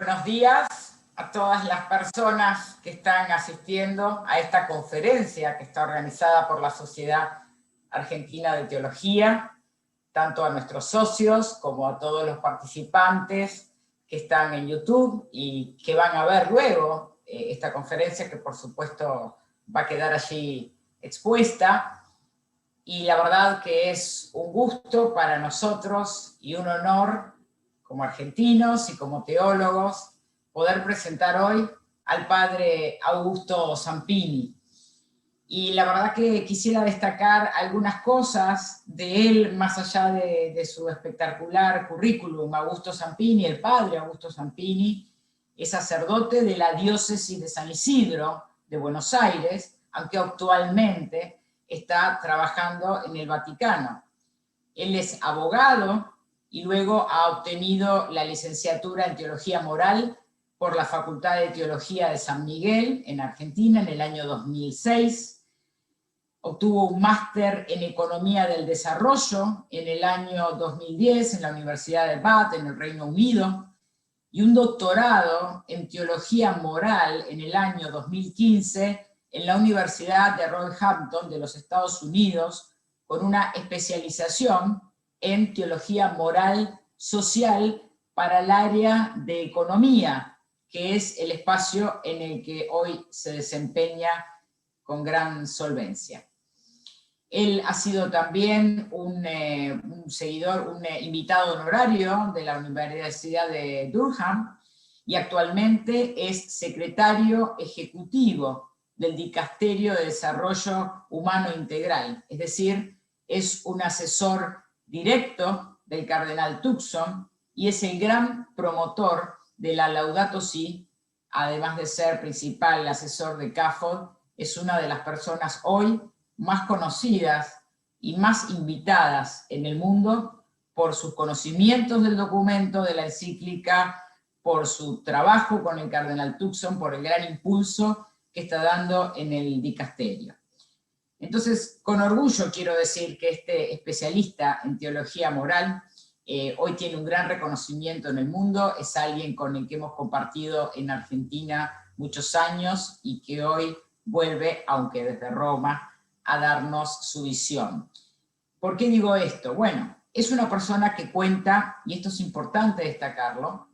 Buenos días a todas las personas que están asistiendo a esta conferencia que está organizada por la Sociedad Argentina de Teología, tanto a nuestros socios como a todos los participantes que están en YouTube y que van a ver luego esta conferencia, que por supuesto va a quedar allí expuesta. Y la verdad que es un gusto para nosotros y un honor como argentinos y como teólogos poder presentar hoy al padre Augusto Zampini. Y la verdad que quisiera destacar algunas cosas de él, más allá de su espectacular currículum. Augusto Zampini, el padre Augusto Zampini, es sacerdote de la diócesis de San Isidro de Buenos Aires, aunque actualmente está trabajando en el Vaticano. Él es abogado y luego ha obtenido la licenciatura en Teología Moral por la Facultad de Teología de San Miguel, en Argentina, en el año 2006. Obtuvo un máster en Economía del Desarrollo en el año 2010 en la Universidad de Bath, en el Reino Unido, y un doctorado en Teología Moral en el año 2015 en la Universidad de Roehampton de los Estados Unidos, con una especialización en Teología Moral Social para el área de Economía, que es el espacio en el que hoy se desempeña con gran solvencia. Él ha sido también un seguidor, un invitado honorario de la Universidad de Durham, y actualmente es secretario ejecutivo del Dicasterio de Desarrollo Humano Integral, es decir, es un asesor directo del cardenal Turkson y es el gran promotor de la Laudato Si, además de ser principal asesor de CAFOD, es una de las personas hoy más conocidas y más invitadas en el mundo por sus conocimientos del documento de la encíclica, por su trabajo con el cardenal Turkson, por el gran impulso que está dando en el dicasterio. Entonces, con orgullo quiero decir que este especialista en teología moral hoy tiene un gran reconocimiento en el mundo, es alguien con el que hemos compartido en Argentina muchos años y que hoy vuelve, aunque desde Roma, a darnos su visión. ¿Por qué digo esto? Bueno, es una persona que cuenta, y esto es importante destacarlo,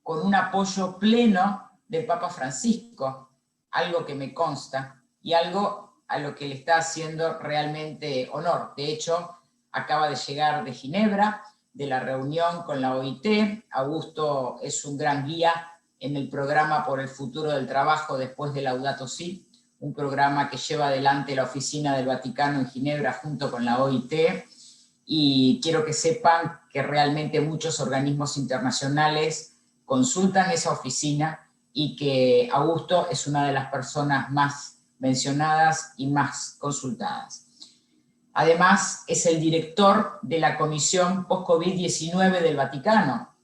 con un apoyo pleno del Papa Francisco, algo que me consta, y algo a lo que le está haciendo realmente honor. De hecho, acaba de llegar de Ginebra, de la reunión con la OIT. Augusto es un gran guía en el programa por el futuro del trabajo después de Laudato Si, un programa que lleva adelante la Oficina del Vaticano en Ginebra junto con la OIT, y quiero que sepan que realmente muchos organismos internacionales consultan esa oficina y que Augusto es una de las personas más mencionadas y más consultadas. Además, es el director de la Comisión Post-COVID-19 del Vaticano.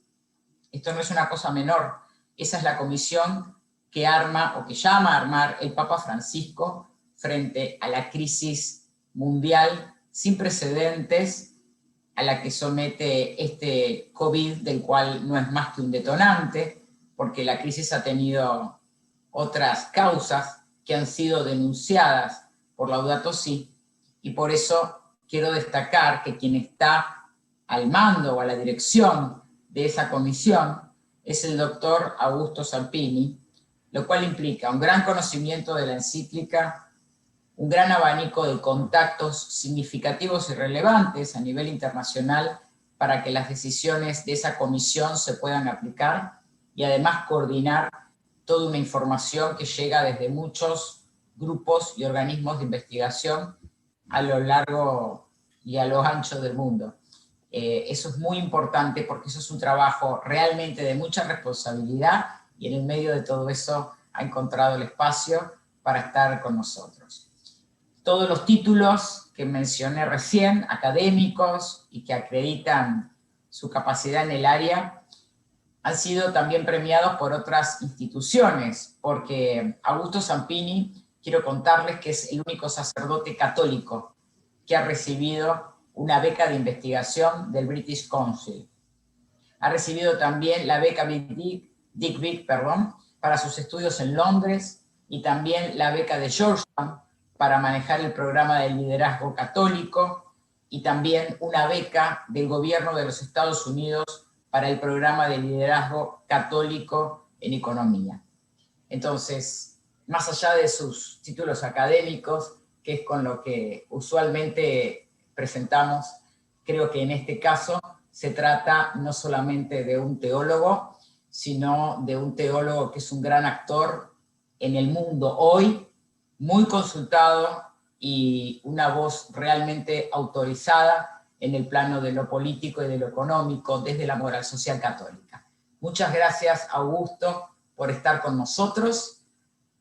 Esto no es una cosa menor, esa es la comisión que arma o que llama a armar el Papa Francisco frente a la crisis mundial sin precedentes a la que somete este COVID, del cual no es más que un detonante, porque la crisis ha tenido otras causas que han sido denunciadas por Laudato Si, y por eso quiero destacar que quien está al mando o a la dirección de esa comisión es el doctor Augusto Zampini, lo cual implica un gran conocimiento de la encíclica, un gran abanico de contactos significativos y relevantes a nivel internacional para que las decisiones de esa comisión se puedan aplicar, y además coordinar toda una información que llega desde muchos grupos y organismos de investigación a lo largo y a lo ancho del mundo. Eso es muy importante porque eso es un trabajo realmente de mucha responsabilidad, y en el medio de todo eso ha encontrado el espacio para estar con nosotros. Todos los títulos que mencioné recién, académicos y que acreditan su capacidad en el área, han sido también premiados por otras instituciones, porque Augusto Zampini, quiero contarles que es el único sacerdote católico que ha recibido una beca de investigación del British Council. Ha recibido también la beca Benedict Dick Vick, perdón, para sus estudios en Londres, y también la beca de Georgetown para manejar el programa de liderazgo católico, y también una beca del gobierno de los Estados Unidos para el programa de liderazgo católico en economía. Entonces, más allá de sus títulos académicos, que es con lo que usualmente presentamos, creo que en este caso se trata no solamente de un teólogo, sino de un teólogo que es un gran actor en el mundo hoy, muy consultado y una voz realmente autorizada en el plano de lo político y de lo económico desde la moral social católica. Muchas gracias, Augusto, por estar con nosotros.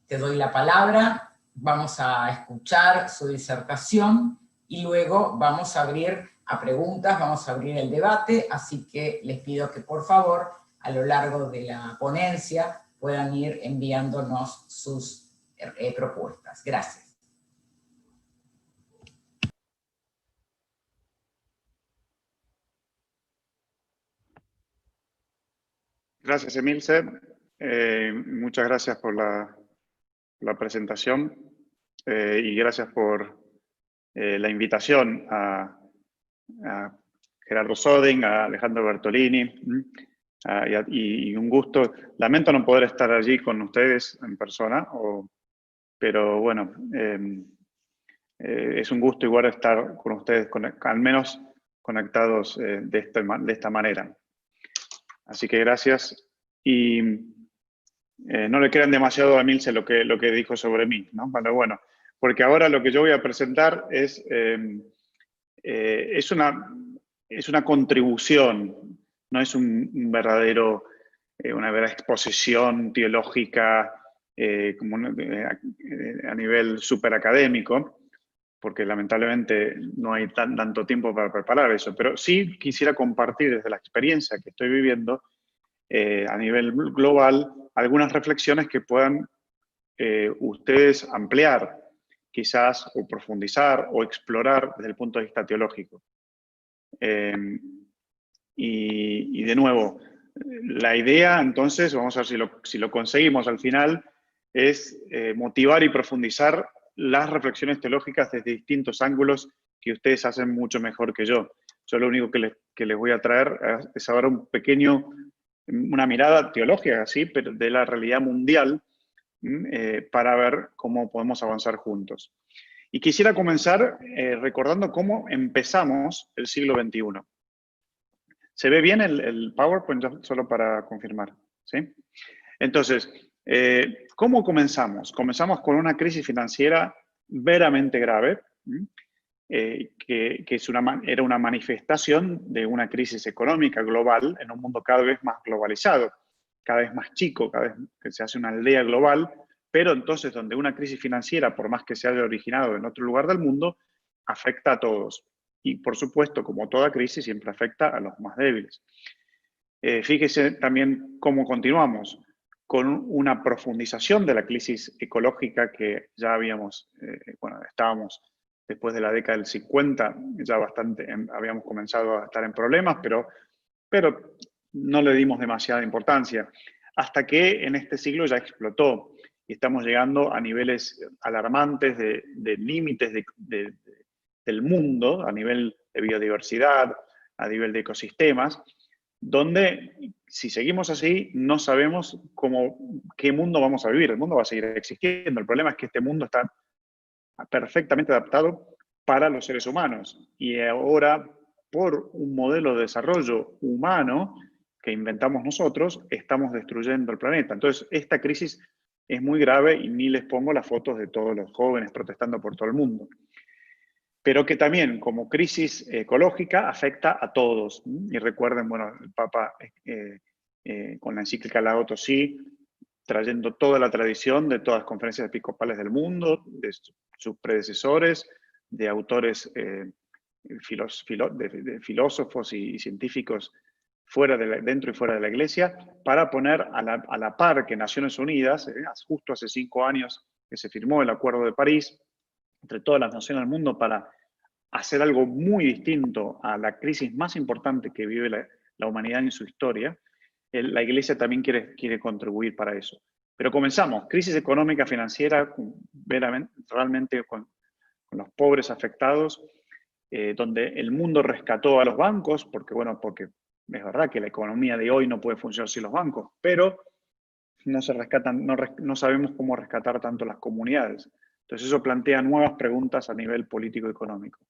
Te doy la palabra, vamos a escuchar su disertación y luego vamos a abrir a preguntas, vamos a abrir el debate, así que les pido que por favor a lo largo de la ponencia puedan ir enviándonos sus propuestas. Gracias. Gracias, Emilce. Muchas gracias por la presentación y gracias por la invitación a Gerardo Soding, a Alejandro Bertolini, y un gusto. Lamento no poder estar allí con ustedes en persona, pero bueno, es un gusto igual estar con ustedes, al menos conectados de esta manera. Así que gracias. Y no le crean demasiado a Emilce lo que dijo sobre mí, ¿no? Pero bueno, porque ahora lo que yo voy a presentar es una contribución, no es una verdadera exposición teológica a nivel súper académico, porque lamentablemente no hay tanto tiempo para preparar eso, pero sí quisiera compartir desde la experiencia que estoy viviendo a nivel global algunas reflexiones que puedan ustedes ampliar, quizás, o profundizar o explorar desde el punto de vista teológico. Y de nuevo, la idea, entonces, vamos a ver si lo conseguimos al final, es motivar y profundizar las reflexiones teológicas desde distintos ángulos que ustedes hacen mucho mejor que yo. Yo lo único que les voy a traer es ahora una mirada teológica, ¿sí? Pero de la realidad mundial, para ver cómo podemos avanzar juntos. Y quisiera comenzar recordando cómo empezamos el siglo XXI. ¿Se ve bien el PowerPoint? Solo para confirmar, ¿sí? Entonces, ¿cómo comenzamos? Comenzamos con una crisis financiera veramente grave, que era una manifestación de una crisis económica global en un mundo cada vez más globalizado, cada vez más chico, cada vez que se hace una aldea global, pero entonces donde una crisis financiera, por más que se haya originado en otro lugar del mundo, afecta a todos. Y por supuesto, como toda crisis, siempre afecta a los más débiles. Fíjese también cómo continuamos, con una profundización de la crisis ecológica que ya estábamos después de la década del 50, ya habíamos comenzado a estar en problemas, pero no le dimos demasiada importancia, hasta que en este siglo ya explotó y estamos llegando a niveles alarmantes de límites del mundo, a nivel de biodiversidad, a nivel de ecosistemas, donde si seguimos así no sabemos qué mundo vamos a vivir. El mundo va a seguir existiendo. El problema es que este mundo está perfectamente adaptado para los seres humanos. Y ahora, por un modelo de desarrollo humano que inventamos nosotros, estamos destruyendo el planeta. Entonces, esta crisis es muy grave y ni les pongo las fotos de todos los jóvenes protestando por todo el mundo. Pero que también, como crisis ecológica, afecta a todos. Y recuerden, bueno, el Papa con la encíclica Laudato Si, trayendo toda la tradición de todas las conferencias episcopales del mundo, de sus predecesores, de autores de filósofos y científicos dentro y fuera de la Iglesia, para poner a la par que Naciones Unidas, justo hace 5 años que se firmó el Acuerdo de París, entre todas las naciones del mundo, para hacer algo muy distinto a la crisis más importante que vive la humanidad en su historia, la Iglesia también quiere contribuir para eso. Pero comenzamos, crisis económica, financiera, realmente con los pobres afectados, donde el mundo rescató a los bancos, porque es verdad que la economía de hoy no puede funcionar sin los bancos, pero no se rescatan, no sabemos cómo rescatar tanto las comunidades. Entonces eso plantea nuevas preguntas a nivel político-económico.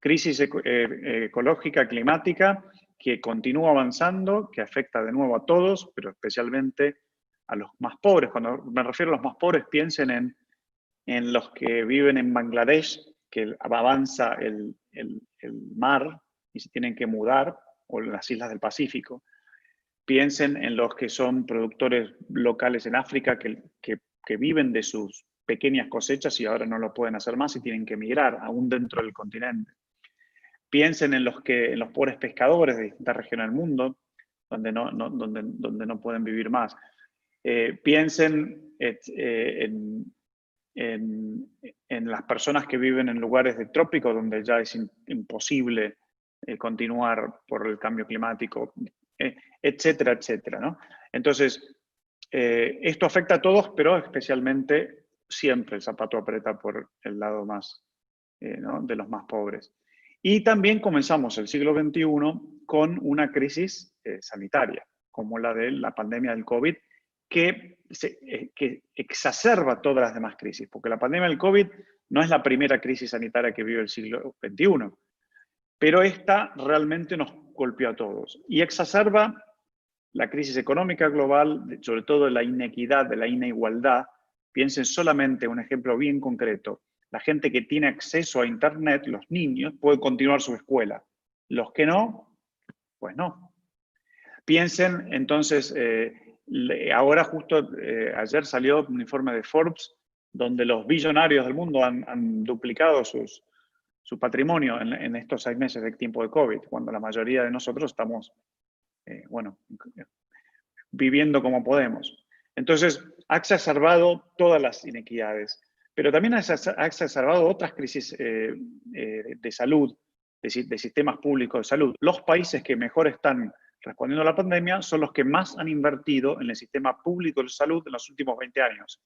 Crisis ecológica, climática, que continúa avanzando, que afecta de nuevo a todos, pero especialmente a los más pobres. Cuando me refiero a los más pobres, piensen en los que viven en Bangladesh, que avanza el mar y se tienen que mudar, o en las islas del Pacífico. Piensen en los que son productores locales en África que viven de sus pequeñas cosechas y ahora no lo pueden hacer más y tienen que emigrar, aún dentro del continente. Piensen en los pobres pescadores de distintas regiones del mundo, donde no pueden vivir más. Piensen en las personas que viven en lugares de trópicos, donde ya es imposible continuar por el cambio climático, etcétera, etcétera, ¿no? Entonces, esto afecta a todos, pero especialmente siempre el zapato aprieta por el lado más, ¿no?, de los más pobres. Y también comenzamos el siglo XXI con una crisis sanitaria, como la de la pandemia del COVID, que exacerba todas las demás crisis, porque la pandemia del COVID no es la primera crisis sanitaria que vive el siglo XXI, pero esta realmente nos golpeó a todos y exacerba la crisis económica global, sobre todo la inequidad, de la inigualdad. Piensen solamente un ejemplo bien concreto. La gente que tiene acceso a Internet, los niños, pueden continuar su escuela. Los que no, pues no. Piensen entonces, ahora justo ayer salió un informe de Forbes donde los billonarios del mundo han duplicado su patrimonio en estos 6 meses de tiempo de COVID, cuando la mayoría de nosotros estamos, viviendo como podemos. Entonces, ha exacerbado todas las inequidades, pero también ha exacerbado otras crisis de salud, de sistemas públicos de salud. Los países que mejor están respondiendo a la pandemia son los que más han invertido en el sistema público de salud en los últimos 20 años.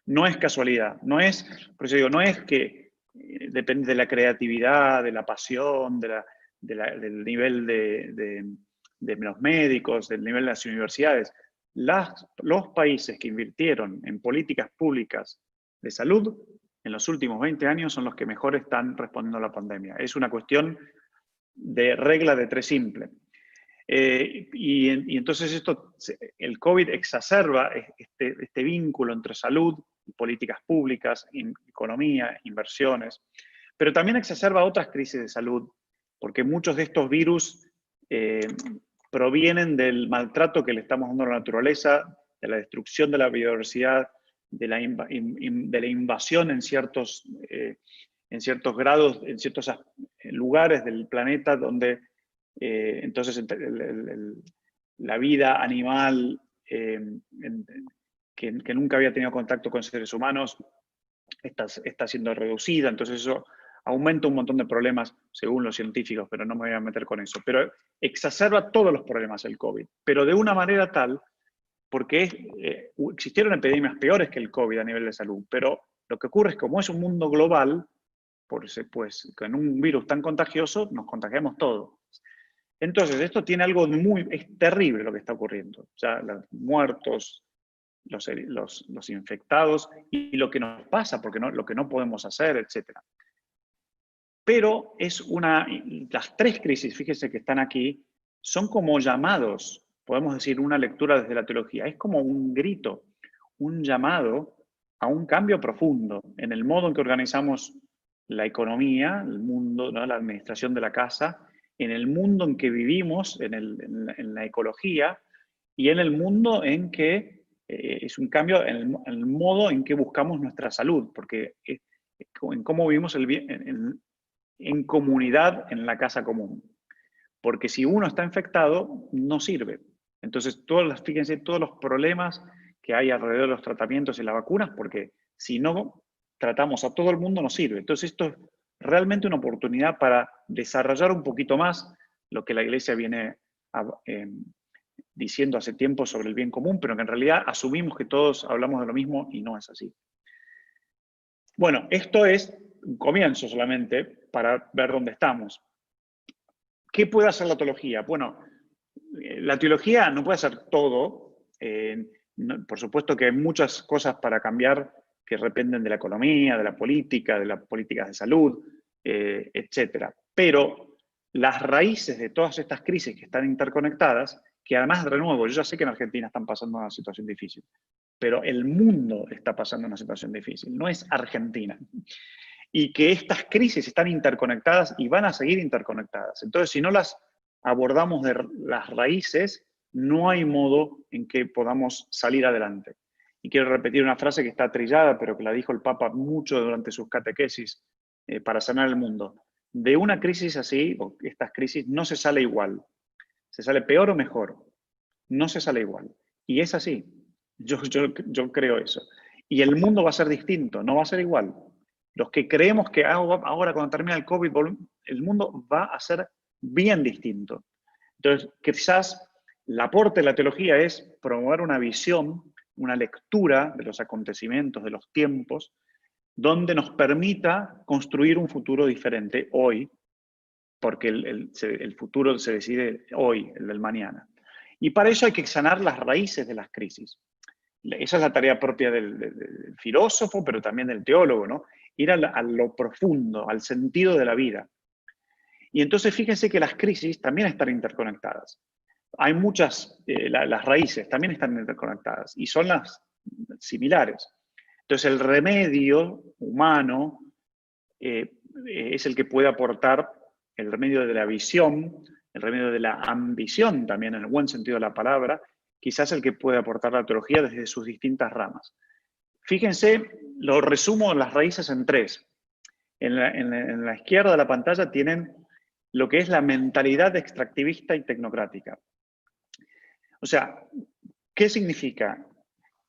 No es casualidad, por eso digo, no es que depende de la creatividad, de la pasión, del nivel de los médicos, del nivel de las universidades. Los países que invirtieron en políticas públicas de salud en los últimos 20 años son los que mejor están respondiendo a la pandemia. Es una cuestión de regla de 3 simple. Y entonces el COVID exacerba este vínculo entre salud y políticas públicas, economía, inversiones, pero también exacerba otras crisis de salud, porque muchos de estos virus provienen del maltrato que le estamos dando a la naturaleza, de la destrucción de la biodiversidad, de la invasión en ciertos grados, en ciertos lugares del planeta donde entonces la vida animal que nunca había tenido contacto con seres humanos está siendo reducida, entonces eso aumenta un montón de problemas según los científicos, pero no me voy a meter con eso. Pero exacerba todos los problemas el COVID, pero de una manera tal, porque existieron epidemias peores que el COVID a nivel de salud, pero lo que ocurre es que como es un mundo global, pues con un virus tan contagioso nos contagiamos todos. Entonces, esto tiene algo es terrible lo que está ocurriendo. O sea, los muertos, los infectados y lo que nos pasa, porque lo que no podemos hacer, etc. Pero las 3 crisis, fíjense que están aquí, son como llamados, podemos decir una lectura desde la teología, es como un grito, un llamado a un cambio profundo en el modo en que organizamos la economía, el mundo, ¿no?, la administración de la casa, en el mundo en que vivimos, en la ecología, y en el mundo en que es un cambio en el modo en que buscamos nuestra salud, porque en cómo vivimos en comunidad, en la casa común. Porque si uno está infectado, no sirve. Entonces, fíjense todos los problemas que hay alrededor de los tratamientos y las vacunas, porque si no tratamos a todo el mundo, no sirve. Entonces, esto es realmente una oportunidad para desarrollar un poquito más lo que la Iglesia viene diciendo hace tiempo sobre el bien común, pero que en realidad asumimos que todos hablamos de lo mismo y no es así. Bueno, esto es un comienzo solamente para ver dónde estamos. ¿Qué puede hacer la teología? Bueno, la teología no puede hacer todo. Por supuesto que hay muchas cosas para cambiar que dependen de la economía, de las políticas de salud, etc. Pero las raíces de todas estas crisis que están interconectadas, que además, de nuevo, yo ya sé que en Argentina están pasando una situación difícil, pero el mundo está pasando una situación difícil, no es Argentina. Y que estas crisis están interconectadas y van a seguir interconectadas. Entonces, si no las abordamos de las raíces, no hay modo en que podamos salir adelante. Y quiero repetir una frase que está trillada, pero que la dijo el Papa mucho durante sus catequesis para sanar el mundo. De una crisis así, o estas crisis, no se sale igual. Se sale peor o mejor. No se sale igual. Y es así. Yo creo eso. Y el mundo va a ser distinto, no va a ser igual. Los que creemos que ahora cuando termina el COVID, el mundo va a ser bien distinto. Entonces, quizás el aporte de la teología es promover una visión, una lectura de los acontecimientos, de los tiempos, donde nos permita construir un futuro diferente hoy, porque el futuro se decide hoy, el del mañana. Y para eso hay que sanar las raíces de las crisis. Esa es la tarea propia del filósofo, pero también del teólogo, ¿no? Ir a lo profundo, al sentido de la vida. Y entonces fíjense que las crisis también están interconectadas. Hay muchas, las raíces también están interconectadas y son las similares. Entonces el remedio humano es el que puede aportar el remedio de la visión, el remedio de la ambición también, en el buen sentido de la palabra, quizás el que puede aportar la teología desde sus distintas ramas. Fíjense, lo resumo las raíces en tres. En la izquierda de la pantalla tienen lo que es la mentalidad extractivista y tecnocrática. O sea, ¿qué significa?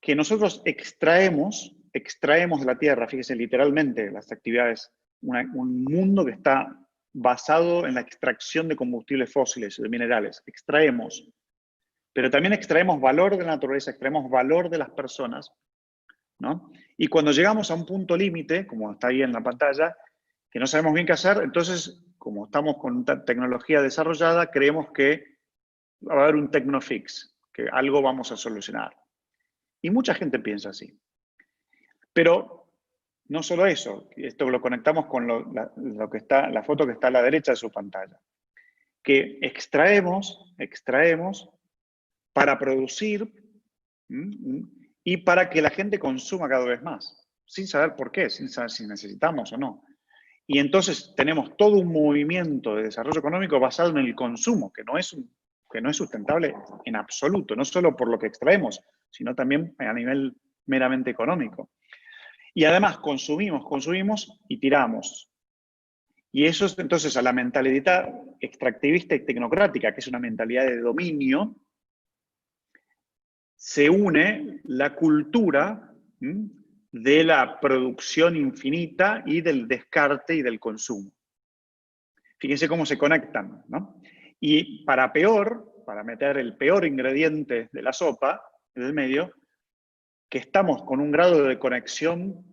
Que nosotros extraemos de la tierra, fíjense literalmente las actividades, un mundo que está basado en la extracción de combustibles fósiles y de minerales. Extraemos. Pero también extraemos valor de la naturaleza, extraemos valor de las personas, ¿no? Y cuando llegamos a un punto límite, como está ahí en la pantalla, que no sabemos bien qué hacer, entonces, como estamos con tecnología desarrollada, creemos que va a haber un technofix, que algo vamos a solucionar. Y mucha gente piensa así. Pero no solo eso, esto lo conectamos con la foto que está a la derecha de su pantalla, que extraemos para producir y para que la gente consuma cada vez más, sin saber por qué, sin saber si necesitamos o no. Y entonces tenemos todo un movimiento de desarrollo económico basado en el consumo, que no es sustentable en absoluto, no solo por lo que extraemos, sino también a nivel meramente económico. Y además consumimos y tiramos. Y eso es entonces a la mentalidad extractivista y tecnocrática, que es una mentalidad de dominio, se une la cultura de la producción infinita y del descarte y del consumo. Fíjense cómo se conectan, ¿no? Y para meter el peor ingrediente de la sopa, en el medio, que estamos con un grado de conexión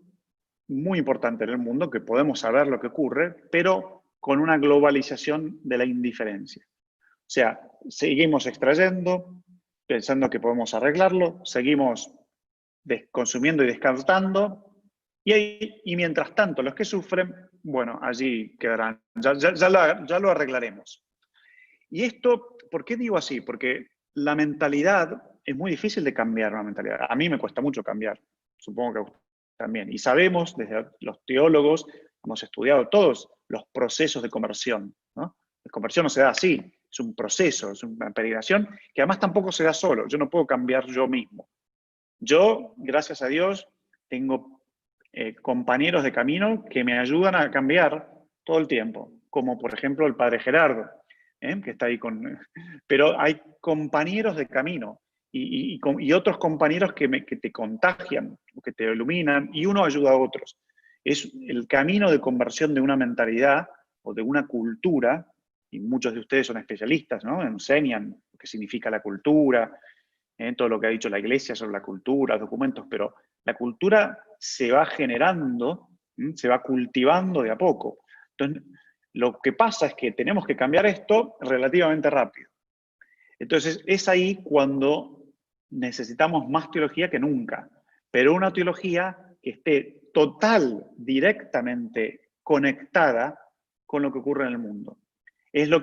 muy importante en el mundo, que podemos saber lo que ocurre, pero con una globalización de la indiferencia. O sea, seguimos extrayendo, pensando que podemos arreglarlo, seguimos consumiendo y descartando, y mientras tanto los que sufren, bueno, allí quedarán, ya lo arreglaremos. Y esto, ¿por qué digo así? Porque la mentalidad es muy difícil de cambiar, una mentalidad. A mí me cuesta mucho cambiar, supongo que a usted también. Y sabemos, desde los teólogos, hemos estudiado todos los procesos de conversión, ¿no? La conversión no se da así, es un proceso, es una peregrinación que además tampoco se da solo. Yo no puedo cambiar yo mismo. Yo, gracias a Dios, tengo compañeros de camino que me ayudan a cambiar todo el tiempo, como por ejemplo el padre Gerardo, que está ahí con... Pero hay compañeros de camino y otros compañeros que te contagian, que te iluminan, y uno ayuda a otros. Es el camino de conversión de una mentalidad o de una cultura, y muchos de ustedes son especialistas, ¿no? Enseñan, que significa la cultura, todo lo que ha dicho la Iglesia sobre la cultura, documentos, pero la cultura se va generando, se va cultivando de a poco. Entonces, lo que pasa es que tenemos que cambiar esto relativamente rápido. Entonces, es ahí cuando necesitamos más teología que nunca, pero una teología que esté directamente conectada con lo que ocurre en el mundo. Es lo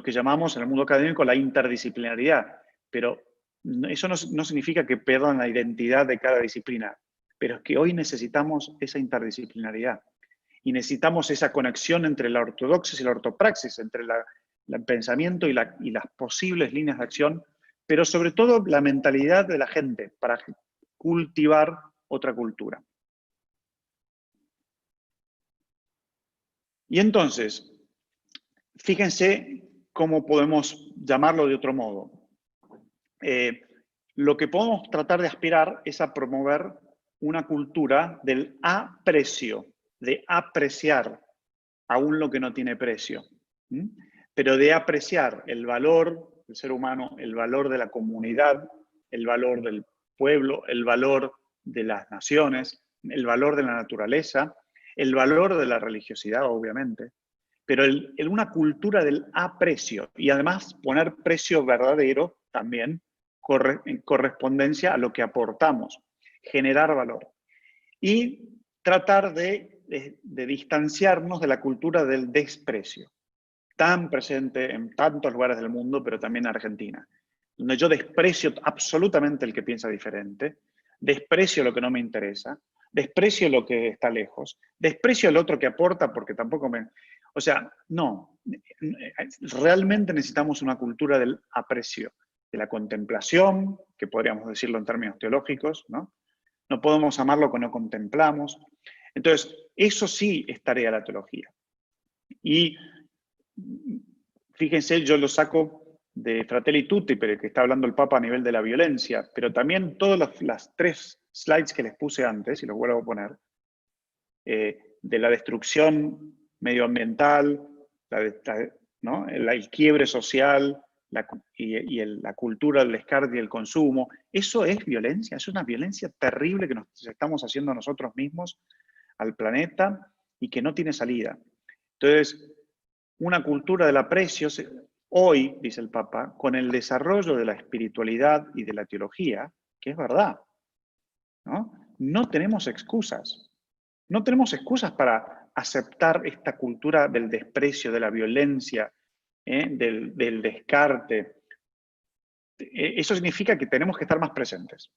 que llamamos en el mundo académico la interdisciplinaridad, pero eso no significa que pierdan la identidad de cada disciplina, pero es que hoy necesitamos esa interdisciplinaridad y necesitamos esa conexión entre la ortodoxia y la ortopraxis, entre el pensamiento y las posibles líneas de acción, pero sobre todo la mentalidad de la gente para cultivar otra cultura. Y entonces, fíjense cómo podemos llamarlo de otro modo. Lo que podemos tratar de aspirar es a promover una cultura del aprecio, de apreciar aún lo que no tiene precio, pero de apreciar el valor del ser humano, el valor de la comunidad, el valor del pueblo, el valor de las naciones, el valor de la naturaleza, el valor de la religiosidad, obviamente, pero una cultura del aprecio y además poner precio verdadero también en correspondencia a lo que aportamos, generar valor y tratar de distanciarnos de la cultura del desprecio, tan presente en tantos lugares del mundo, pero también en Argentina, donde yo desprecio absolutamente el que piensa diferente, desprecio lo que no me interesa, desprecio lo que está lejos, desprecio el otro que aporta porque tampoco me... O sea, no, realmente necesitamos una cultura del aprecio, de la contemplación, que podríamos decirlo en términos teológicos, ¿no? No podemos amar lo que no contemplamos. Entonces, eso sí es tarea de la teología. Y fíjense, yo lo saco de Fratelli Tutti, pero que está hablando el Papa a nivel de la violencia, pero también todas las 3 slides que les puse antes, y los vuelvo a poner, de la destrucción medioambiental, ¿no? El quiebre social, la cultura del descarte y el consumo, eso es violencia, es una violencia terrible que nos estamos haciendo nosotros mismos al planeta y que no tiene salida. Entonces, una cultura del aprecio, hoy, dice el Papa, con el desarrollo de la espiritualidad y de la teología, que es verdad, no tenemos excusas. No tenemos excusas para aceptar esta cultura del desprecio, de la violencia, del descarte. Eso significa que tenemos que estar más presentes.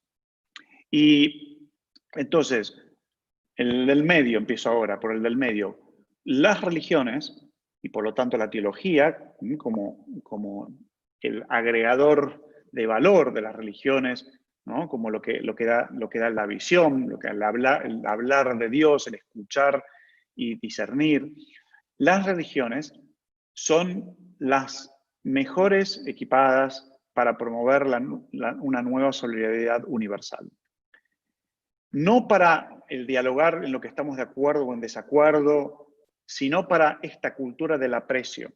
Y entonces, el del medio, empiezo ahora por el del medio. Las religiones, y por lo tanto la teología, como el agregador de valor de las religiones, ¿no? Como lo que da la visión, lo que el hablar de Dios, el escuchar y discernir. Las religiones son las mejores equipadas para promover una nueva solidaridad universal. No para el dialogar en lo que estamos de acuerdo o en desacuerdo, sino para esta cultura del aprecio,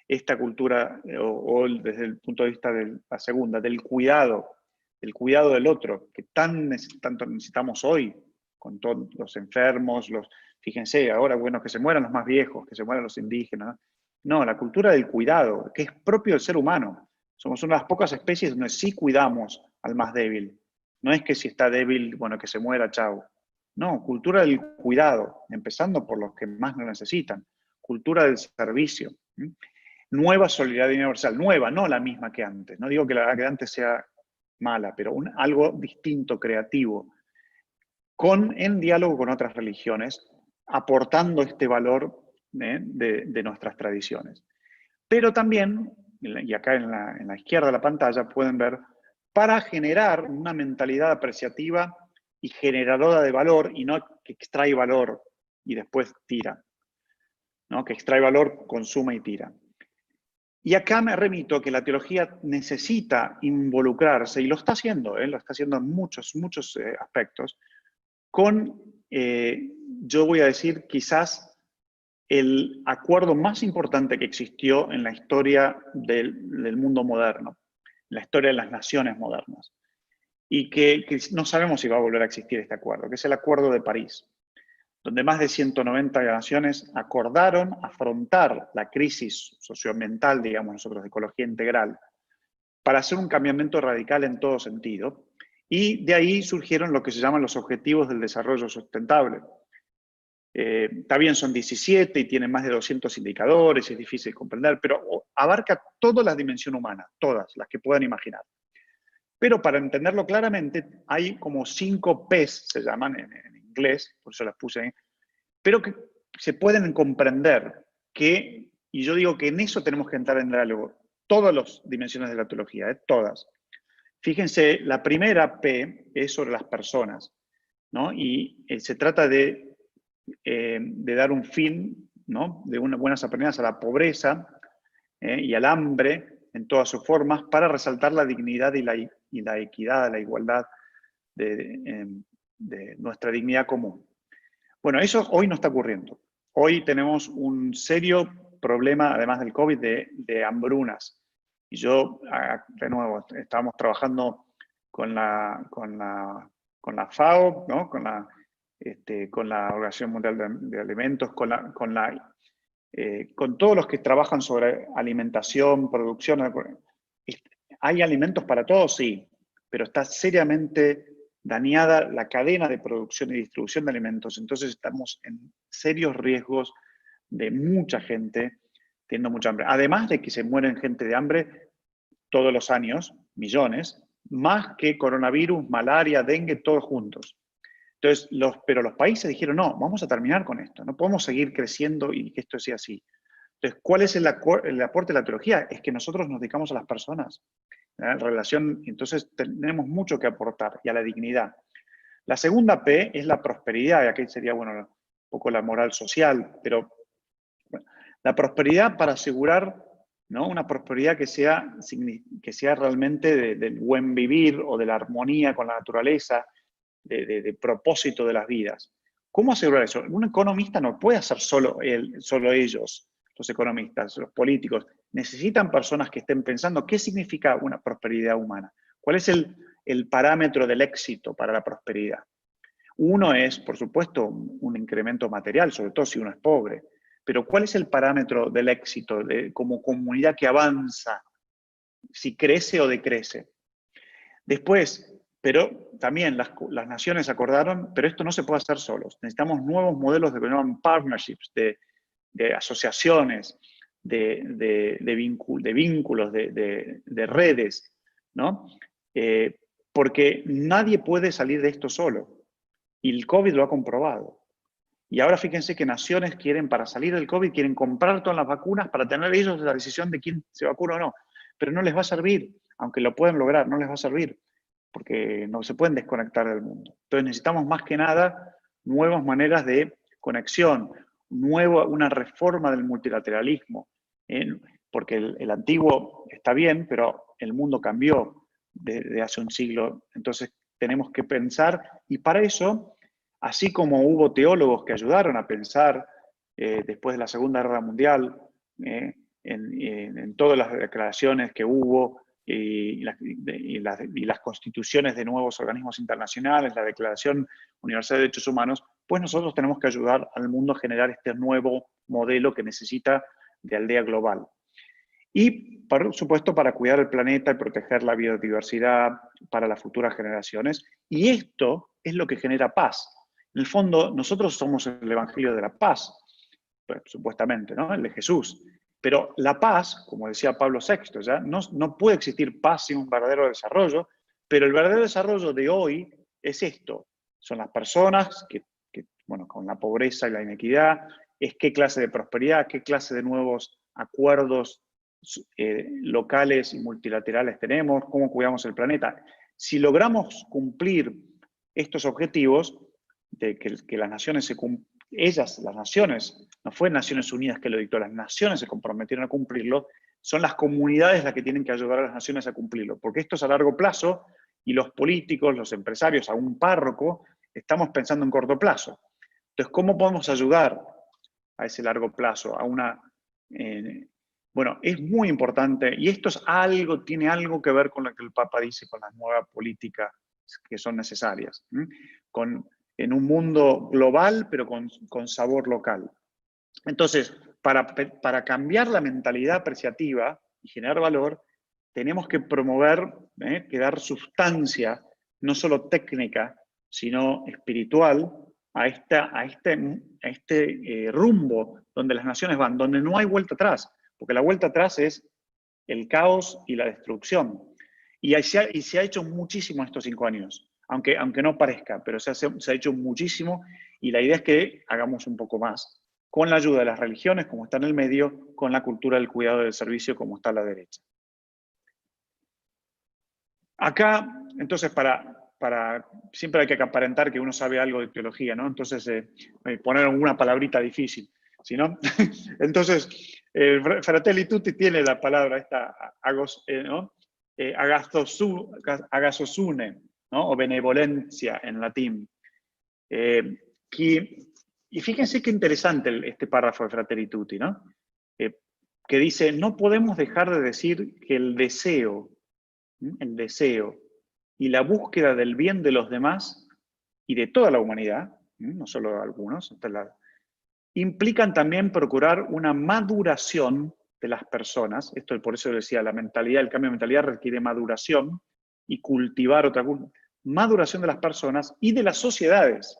esta cultura, o desde el punto de vista de la segunda, del cuidado del otro, que tanto necesitamos hoy, con todos los enfermos, fíjense, ahora, bueno, que se mueran los más viejos, que se mueran los indígenas. No, la cultura del cuidado, que es propio del ser humano. Somos una de las pocas especies donde sí cuidamos al más débil. No es que si está débil, bueno, que se muera, chao. No, cultura del cuidado, empezando por los que más lo necesitan. Cultura del servicio. Nueva solidaridad universal, nueva, no la misma que antes. No digo que la de antes sea mala, pero algo distinto, creativo, en diálogo con otras religiones, aportando este valor de nuestras tradiciones. Pero también, y acá en la izquierda de la pantalla pueden ver, para generar una mentalidad apreciativa y generadora de valor, y no que extrae valor y después tira, ¿no? Que extrae valor, consume y tira. Y acá me remito que la teología necesita involucrarse, y lo está haciendo en muchos aspectos, con, yo voy a decir, quizás el acuerdo más importante que existió en la historia del mundo moderno. la historia de las naciones modernas. Y que no sabemos si va a volver a existir este acuerdo, que es el Acuerdo de París, donde más de 190 naciones acordaron afrontar la crisis socioambiental, digamos nosotros, de ecología integral, para hacer un cambiamiento radical en todo sentido. Y de ahí surgieron lo que se llaman los Objetivos del Desarrollo Sustentable. Está bien, son 17 y tienen más de 200 indicadores, es difícil de comprender, pero abarca todas las dimensiones humanas, todas las que puedan imaginar. Pero para entenderlo claramente, hay como 5 Ps, se llaman en inglés, por eso las puse ahí, pero que se pueden comprender que, y yo digo que en eso tenemos que entrar en diálogo, todas las dimensiones de la teología, todas. Fíjense, la primera P es sobre las personas, ¿no? Y se trata de dar un fin, ¿no?, de unas buenas aprendidas a la pobreza y al hambre en todas sus formas, para resaltar la dignidad y la equidad, la igualdad de nuestra dignidad común. Bueno, eso hoy no está ocurriendo. Hoy tenemos un serio problema, además del COVID, de hambrunas. Y yo, de nuevo, estábamos trabajando con la FAO, ¿no?, con la Organización Mundial de Alimentos, con todos los que trabajan sobre alimentación, producción. ¿Hay alimentos para todos? Sí, pero está seriamente dañada la cadena de producción y distribución de alimentos. Entonces estamos en serios riesgos de mucha gente teniendo mucha hambre. Además de que se mueren gente de hambre todos los años, millones, más que coronavirus, malaria, dengue, todos juntos. Entonces, pero los países dijeron, no, vamos a terminar con esto, no podemos seguir creciendo y que esto sea así. Entonces, ¿cuál es el aporte de la teología? Es que nosotros nos dedicamos a las personas, en relación, entonces tenemos mucho que aportar, y a la dignidad. La segunda P es la prosperidad, y aquí sería, bueno, un poco la moral social, pero bueno, la prosperidad para asegurar, ¿no?, una prosperidad que sea realmente del buen vivir o de la armonía con la naturaleza, de propósito de las vidas. ¿Cómo asegurar eso? Un economista no puede hacer solo ellos, los economistas, los políticos. Necesitan personas que estén pensando qué significa una prosperidad humana. ¿Cuál es el parámetro del éxito para la prosperidad? Uno es, por supuesto, un incremento material, sobre todo si uno es pobre. Pero ¿cuál es el parámetro del éxito como comunidad que avanza? Si crece o decrece. Después, pero también las naciones acordaron, pero esto no se puede hacer solos. Necesitamos nuevos modelos de partnerships, de asociaciones, de vínculos, de redes, ¿no? Porque nadie puede salir de esto solo. Y el COVID lo ha comprobado. Y ahora fíjense que naciones quieren, para salir del COVID, quieren comprar todas las vacunas para tener ellos la decisión de quién se vacuna o no. Pero no les va a servir, aunque lo puedan lograr, no les va a servir, porque no se pueden desconectar del mundo. Entonces necesitamos más que nada nuevas maneras de conexión, una reforma del multilateralismo, porque el antiguo está bien, pero el mundo cambió desde hace un siglo, entonces tenemos que pensar, y para eso, así como hubo teólogos que ayudaron a pensar después de la Segunda Guerra Mundial, en todas las declaraciones que hubo, y las constituciones de nuevos organismos internacionales, la Declaración Universal de Derechos Humanos, pues nosotros tenemos que ayudar al mundo a generar este nuevo modelo que necesita de aldea global. Y, por supuesto, para cuidar el planeta y proteger la biodiversidad para las futuras generaciones. Y esto es lo que genera paz. En el fondo, nosotros somos el Evangelio de la paz, pues, supuestamente, ¿no?, el de Jesús. Pero la paz, como decía Pablo VI, ¿ya? No puede existir paz sin un verdadero desarrollo, pero el verdadero desarrollo de hoy es esto. Son las personas que bueno, con la pobreza y la inequidad, es qué clase de prosperidad, qué clase de nuevos acuerdos locales y multilaterales tenemos, cómo cuidamos el planeta. Si logramos cumplir estos objetivos, de que las naciones las naciones, no fue Naciones Unidas que lo dictó, las naciones se comprometieron a cumplirlo, son las comunidades las que tienen que ayudar a las naciones a cumplirlo, porque esto es a largo plazo y los políticos, los empresarios, a un párroco, estamos pensando en corto plazo. Entonces, ¿cómo podemos ayudar a ese largo plazo, a una Bueno, es muy importante, y esto es algo, tiene algo que ver con lo que el Papa dice, con las nuevas políticas que son necesarias, en un mundo global, pero con sabor local. Entonces, para cambiar la mentalidad apreciativa y generar valor, tenemos que promover, que dar sustancia, no solo técnica, sino espiritual, a este rumbo donde las naciones van, donde no hay vuelta atrás, porque la vuelta atrás es el caos y la destrucción. Y se ha hecho muchísimo en estos 5 años, aunque no parezca, pero se ha hecho muchísimo, y la idea es que hagamos un poco más, con la ayuda de las religiones, como está en el medio, con la cultura del cuidado del servicio, como está a la derecha. Acá, entonces, siempre hay que aparentar que uno sabe algo de teología, ¿no? Entonces, poner una palabrita difícil, ¿sí, no? Entonces, Fratelli Tutti tiene la palabra esta, ¿no? Agathosune, ¿no? O benevolencia en latín. Y fíjense qué interesante este párrafo de Fratelli Tutti, ¿no? Que dice, no podemos dejar de decir que el deseo y la búsqueda del bien de los demás y de toda la humanidad, no solo de algunos, implican también procurar una maduración de las personas. Esto por eso decía, el cambio de mentalidad requiere maduración y cultivar maduración de las personas y de las sociedades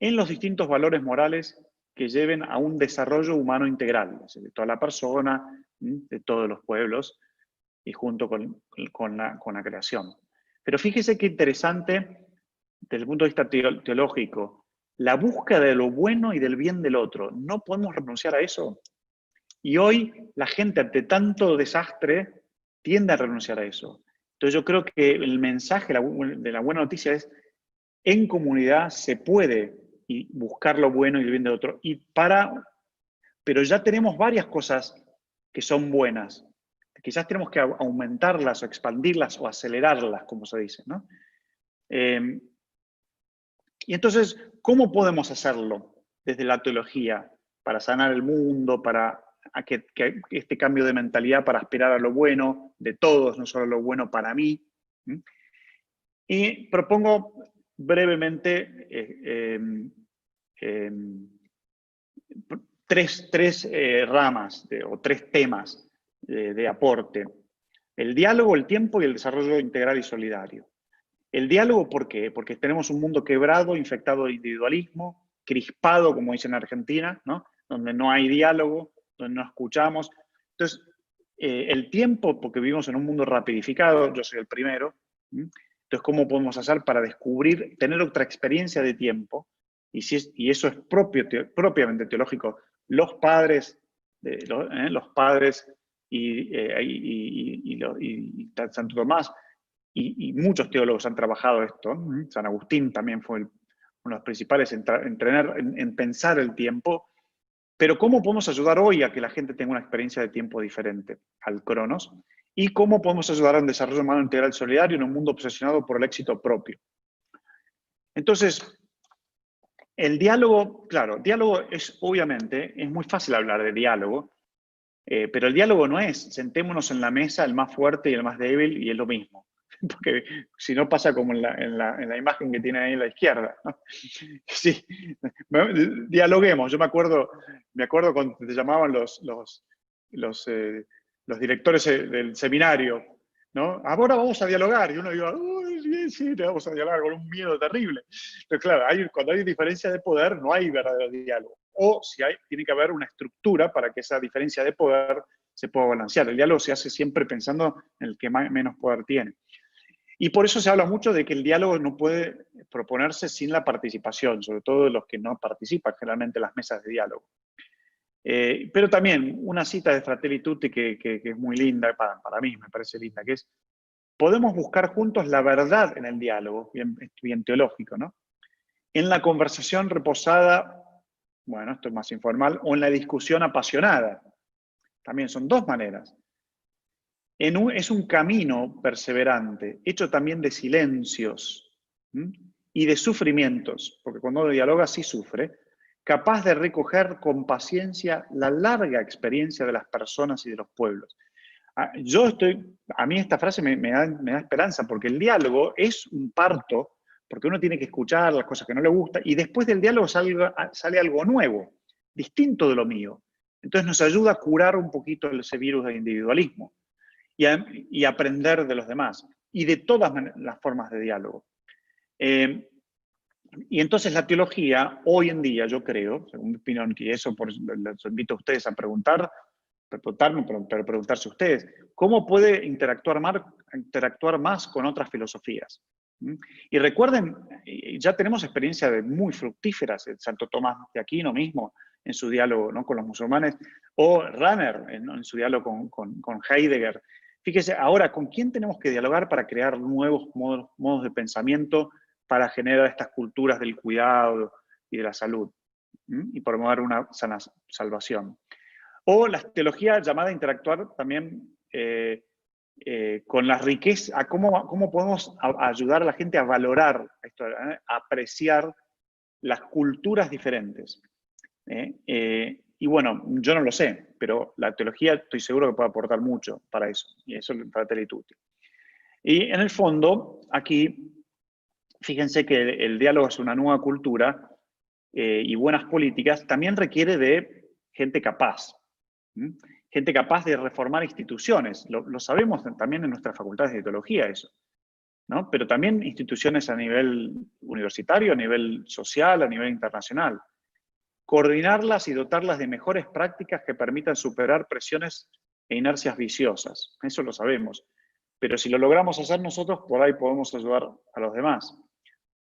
en los distintos valores morales que lleven a un desarrollo humano integral, de toda la persona, de todos los pueblos, y junto con la creación. Pero fíjese qué interesante, desde el punto de vista teológico, la búsqueda de lo bueno y del bien del otro. No podemos renunciar a eso. Y hoy la gente, ante tanto desastre, tiende a renunciar a eso. Entonces yo creo que el mensaje de la buena noticia es, en comunidad se puede buscar lo bueno y el bien del otro. Pero ya tenemos varias cosas que son buenas. Quizás tenemos que aumentarlas o expandirlas o acelerarlas, como se dice, ¿no? Y entonces, ¿cómo podemos hacerlo desde la teología para sanar el mundo, para que este cambio de mentalidad, para aspirar a lo bueno de todos, no solo lo bueno para mí? Y propongo brevemente tres ramas o tres temas de aporte. El diálogo, el tiempo y el desarrollo integral y solidario. El diálogo, ¿por qué? Porque tenemos un mundo quebrado, infectado de individualismo, crispado, como dicen en Argentina, ¿no? Donde no hay diálogo, donde no escuchamos. Entonces, el tiempo, porque vivimos en un mundo rapidificado, yo soy el primero. Entonces, ¿cómo podemos hacer para descubrir, tener otra experiencia de tiempo? Y eso es propiamente teológico. Los padres y Santo Tomás y muchos teólogos han trabajado esto. San Agustín también fue uno de los principales en pensar el tiempo. Pero ¿cómo podemos ayudar hoy a que la gente tenga una experiencia de tiempo diferente al Cronos? ¿Y cómo podemos ayudar a un desarrollo humano integral solidario en un mundo obsesionado por el éxito propio? Entonces, el diálogo, claro, diálogo obviamente, es muy fácil hablar de diálogo, pero el diálogo no es, sentémonos en la mesa el más fuerte y el más débil y es lo mismo. Porque si no pasa como en la imagen que tiene ahí a la izquierda, ¿no? Sí, dialoguemos. Yo me acuerdo cuando te llamaban los directores del seminario, ¿no? Ahora vamos a dialogar. Y uno iba, uy, sí, vamos a dialogar con un miedo terrible. Pero claro, cuando hay diferencia de poder, no hay verdadero diálogo. O si tiene que haber una estructura para que esa diferencia de poder se pueda balancear. El diálogo se hace siempre pensando en el que menos poder tiene. Y por eso se habla mucho de que el diálogo no puede proponerse sin la participación, sobre todo de los que no participan generalmente en las mesas de diálogo. Pero también una cita de Fratelli Tutti que es muy linda, para mí me parece linda, que es, podemos buscar juntos la verdad en el diálogo, bien teológico, ¿no? En la conversación reposada, bueno, esto es más informal, o en la discusión apasionada. También son dos maneras. Es un camino perseverante, hecho también de silencios y de sufrimientos, porque cuando uno dialoga sí sufre, capaz de recoger con paciencia la larga experiencia de las personas y de los pueblos. A mí esta frase me da esperanza, porque el diálogo es un parto, porque uno tiene que escuchar las cosas que no le gustan, y después del diálogo sale algo nuevo, distinto de lo mío. Entonces nos ayuda a curar un poquito ese virus del individualismo y aprender de los demás, y de todas las formas de diálogo. Y entonces la teología, hoy en día, yo creo, según mi opinión, y eso les invito a ustedes a preguntarme, pero preguntarse ustedes, ¿cómo puede interactuar más con otras filosofías? Y recuerden, ya tenemos experiencias muy fructíferas, Santo Tomás de Aquino mismo, en su diálogo, ¿no?, con los musulmanes, o Rahner en su diálogo con Heidegger. Fíjese, ahora, ¿con quién tenemos que dialogar para crear nuevos modos de pensamiento para generar estas culturas del cuidado y de la salud? Y promover una sana salvación. O la teología llamada a interactuar también con la riqueza, a cómo podemos ayudar a la gente a valorar esto, a apreciar las culturas diferentes. Y bueno, yo no lo sé, pero la teología estoy seguro que puede aportar mucho para eso, y eso es Fratelli Tutti. Y en el fondo, aquí, fíjense que el diálogo es una nueva cultura y buenas políticas, también requiere de gente capaz. Gente capaz de reformar instituciones. Lo sabemos también en nuestras facultades de teología eso, ¿no? Pero también instituciones a nivel universitario, a nivel social, a nivel internacional. Coordinarlas y dotarlas de mejores prácticas que permitan superar presiones e inercias viciosas. Eso lo sabemos. Pero si lo logramos hacer nosotros, por ahí podemos ayudar a los demás.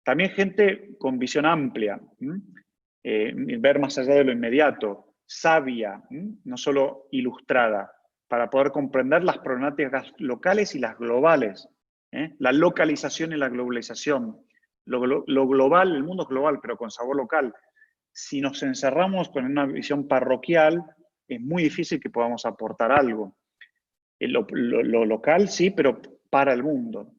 También gente con visión amplia, ver más allá de lo inmediato, sabia, no solo ilustrada, para poder comprender las problemáticas locales y las globales, la localización y la globalización, lo global, el mundo es global, pero con sabor local. Si nos encerramos con una visión parroquial, es muy difícil que podamos aportar algo. Lo local sí, pero para el mundo.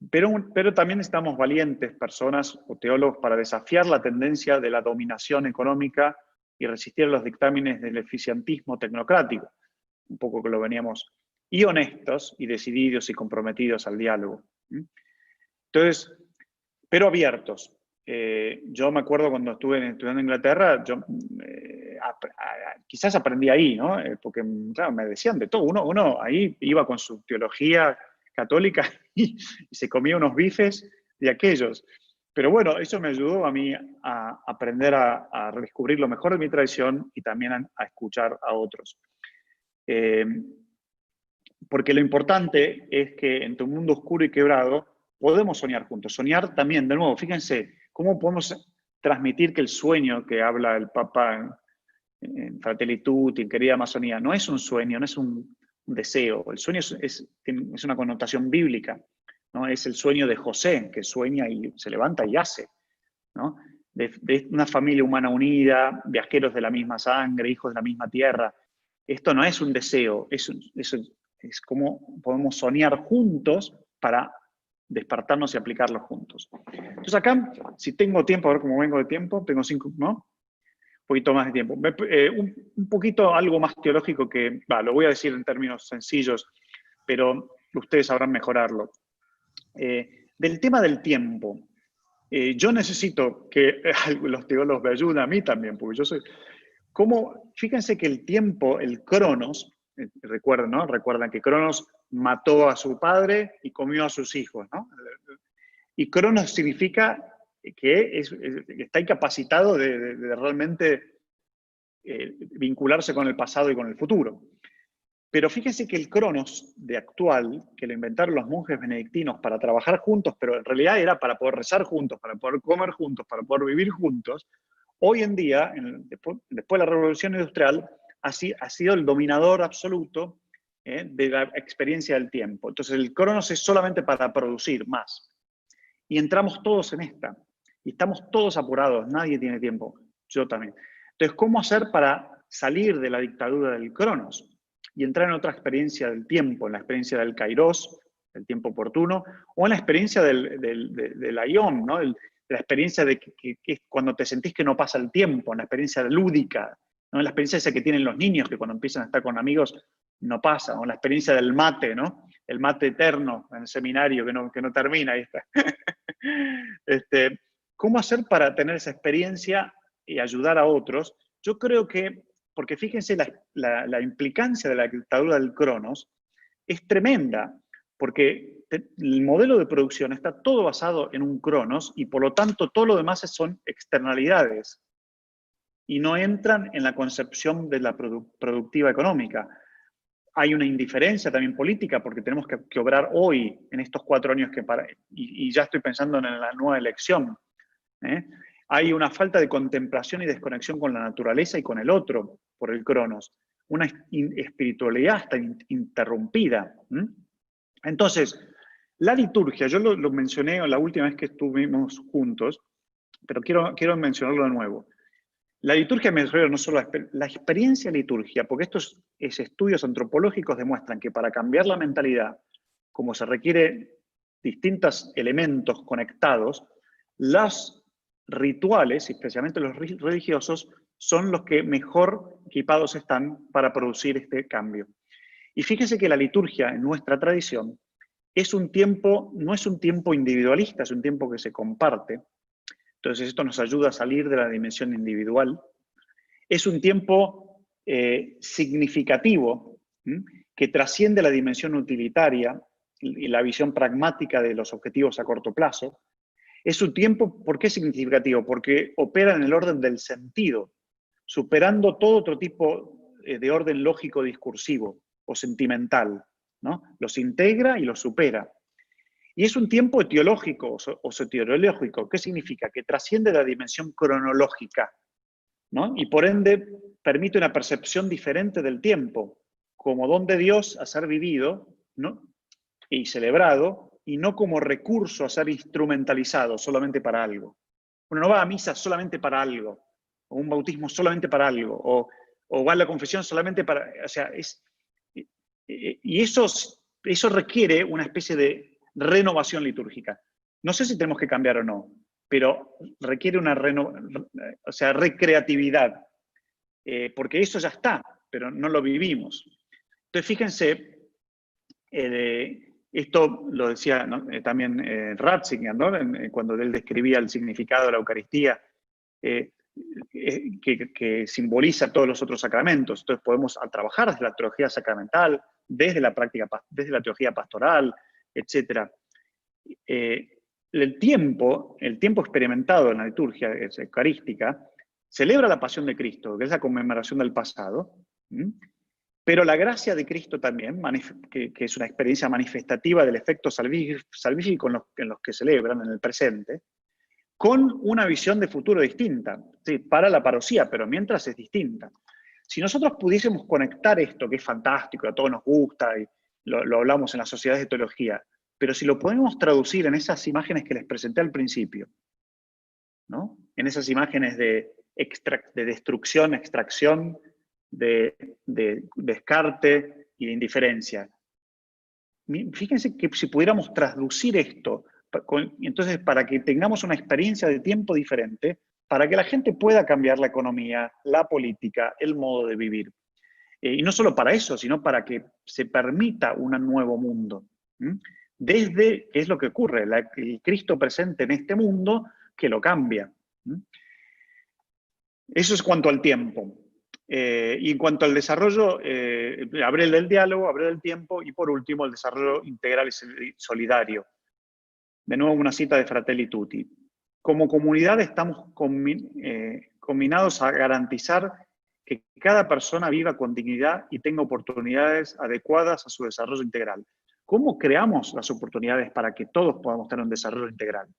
Pero también estamos valientes, personas o teólogos, para desafiar la tendencia de la dominación económica y resistir a los dictámenes del eficientismo tecnocrático, un poco que lo veníamos, y honestos y decididos y comprometidos al diálogo. Entonces, pero abiertos. Yo me acuerdo cuando estuve estudiando en Inglaterra, quizás aprendí ahí, ¿no? Porque claro, me decían de todo. Uno ahí iba con su teología católica y se comía unos bifes de aquellos. Pero bueno, eso me ayudó a mí a aprender a redescubrir lo mejor de mi tradición y también a escuchar a otros. Porque lo importante es que en tu mundo oscuro y quebrado podemos soñar juntos. Soñar también, de nuevo, fíjense, ¿cómo podemos transmitir que el sueño que habla el Papa en Fratelli Tutti, en Querida Amazonía, no es un sueño, no es un deseo? El sueño es una connotación bíblica, ¿no? Es el sueño de José, que sueña y se levanta y hace, ¿no? De una familia humana unida, viajeros de la misma sangre, hijos de la misma tierra. Esto no es un deseo, es cómo podemos soñar juntos para despertarnos y aplicarlo juntos. Entonces acá, si tengo tiempo, a ver cómo vengo de tiempo, tengo 5, ¿no? Un poquito más de tiempo. Un poquito algo más teológico que, lo voy a decir en términos sencillos, pero ustedes sabrán mejorarlo. Del tema del tiempo, yo necesito que los teólogos me ayuden a mí también, porque yo soy... Fíjense que el tiempo, el Cronos, recuerden, ¿no? Recuerdan que Cronos mató a su padre y comió a sus hijos, ¿no? Y Cronos significa que está incapacitado de realmente vincularse con el pasado y con el futuro. Pero fíjense que el Cronos de actual, que lo inventaron los monjes benedictinos para trabajar juntos, pero en realidad era para poder rezar juntos, para poder comer juntos, para poder vivir juntos, hoy en día, después de la Revolución Industrial, ha sido el dominador absoluto de la experiencia del tiempo. Entonces el Cronos es solamente para producir más. Y entramos todos en esta. Y estamos todos apurados, nadie tiene tiempo. Yo también. Entonces, ¿cómo hacer para salir de la dictadura del Cronos y entrar en otra experiencia del tiempo, en la experiencia del Kairos, del tiempo oportuno, o en la experiencia del Aion, ¿no? la experiencia de que es cuando te sentís que no pasa el tiempo, la experiencia lúdica, ¿no? La experiencia esa que tienen los niños, que cuando empiezan a estar con amigos no pasa, o la experiencia del mate, ¿no? El mate eterno en el seminario que no termina, ahí está. ¿Cómo hacer para tener esa experiencia y ayudar a otros? Yo creo que, porque fíjense la implicancia de la dictadura del Cronos, es tremenda, porque el modelo de producción está todo basado en un Cronos y por lo tanto todo lo demás son externalidades y no entran en la concepción de la productiva económica. Hay una indiferencia también política porque tenemos que obrar hoy, en estos 4 años y ya estoy pensando en la nueva elección. Hay una falta de contemplación y desconexión con la naturaleza y con el otro por el Cronos. Una espiritualidad hasta interrumpida. Entonces, la liturgia, yo lo mencioné la última vez que estuvimos juntos, pero quiero mencionarlo de nuevo. La liturgia me refiero no solo a la experiencia liturgia, porque estos estudios antropológicos demuestran que para cambiar la mentalidad, como se requiere distintos elementos conectados, los rituales, especialmente los religiosos, son los que mejor equipados están para producir este cambio. Y fíjese que la liturgia en nuestra tradición no es un tiempo individualista, es un tiempo que se comparte. Entonces esto nos ayuda a salir de la dimensión individual. Es un tiempo significativo, que trasciende la dimensión utilitaria y la visión pragmática de los objetivos a corto plazo. Es un tiempo, ¿por qué significativo? Porque opera en el orden del sentido, superando todo otro tipo de orden lógico discursivo o sentimental, ¿no? Los integra y los supera. Y es un tiempo etiológico o soteriológico. ¿Qué significa? Que trasciende la dimensión cronológica, ¿no? Y por ende permite una percepción diferente del tiempo, como don de Dios a ser vivido, ¿no? Y celebrado, y no como recurso a ser instrumentalizado solamente para algo. Uno no va a misa solamente para algo, o un bautismo solamente para algo, o va a la confesión solamente para... O sea, y eso requiere una especie de renovación litúrgica. No sé si tenemos que cambiar o no, pero requiere una recreatividad, porque eso ya está, pero no lo vivimos. Entonces, fíjense, esto lo decía, ¿no? También Ratzinger, ¿no? Cuando él describía el significado de la Eucaristía, que simboliza todos los otros sacramentos. Entonces podemos trabajar desde la teología sacramental, desde la práctica, desde la teología pastoral, etc. El tiempo experimentado en la liturgia eucarística celebra la pasión de Cristo, que es la conmemoración del pasado, pero la gracia de Cristo también, que es una experiencia manifestativa del efecto salvífico en los que celebran en el presente, con una visión de futuro distinta, ¿sí? Para la parosía, pero mientras es distinta. Si nosotros pudiésemos conectar esto, que es fantástico, a todos nos gusta, y lo hablamos en las sociedades de teología, pero si lo podemos traducir en esas imágenes que les presenté al principio, ¿no? En esas imágenes de destrucción, extracción, de descarte y de indiferencia. Fíjense que si pudiéramos traducir esto, entonces para que tengamos una experiencia de tiempo diferente, para que la gente pueda cambiar la economía, la política, el modo de vivir. Y no solo para eso, sino para que se permita un nuevo mundo. Desde, ¿qué es lo que ocurre? El Cristo presente en este mundo que lo cambia. Eso es cuanto al tiempo. Y en cuanto al desarrollo, habré el del diálogo, habré el tiempo, y por último el desarrollo integral y solidario. De nuevo una cita de Fratelli Tutti. Como comunidad estamos combinados a garantizar que cada persona viva con dignidad y tenga oportunidades adecuadas a su desarrollo integral. ¿Cómo creamos las oportunidades para que todos podamos tener un desarrollo integral?